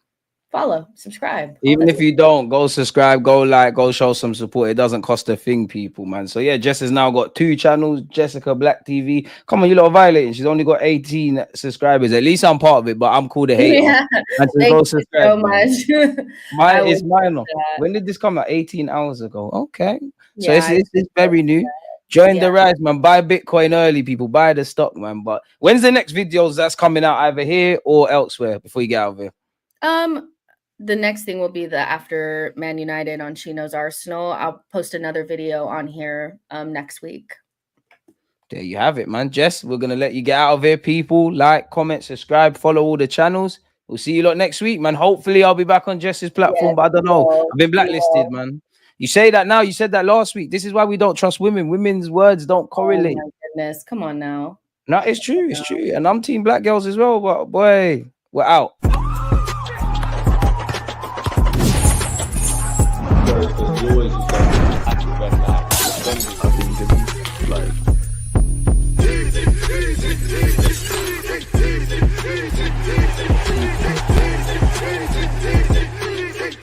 follow, subscribe. Even if you don't, go subscribe, go like, go show some support. It doesn't cost a thing, people, man. So yeah, Jess has now got 2 channels, Jessica Black TV. Come on, you lot are violating. She's only got 18 subscribers. At least I'm part of it, but I'm called a hater. Yeah. And Thank you so much. It's minor. When did this come out? 18 hours ago. Okay. So it's very new. Join the rise, man. Buy Bitcoin early, people. Buy the stock, man. But when's the next videos that's coming out, either here or elsewhere, before you get out of here? The next thing will be the after Man United on She Knows Arsenal. I'll post another video on here next week. There you have it, man. Jess, we're going to let you get out of here, people. Like, comment, subscribe, follow all the channels. We'll see you lot next week, man. Hopefully, I'll be back on Jess's platform, but I don't know. I've been blacklisted, man. You say that now. You said that last week. This is why we don't trust women. Women's words don't correlate. Oh, my goodness. Come on now. No, it's true. It's true. And I'm team black girls as well, but boy, we're out.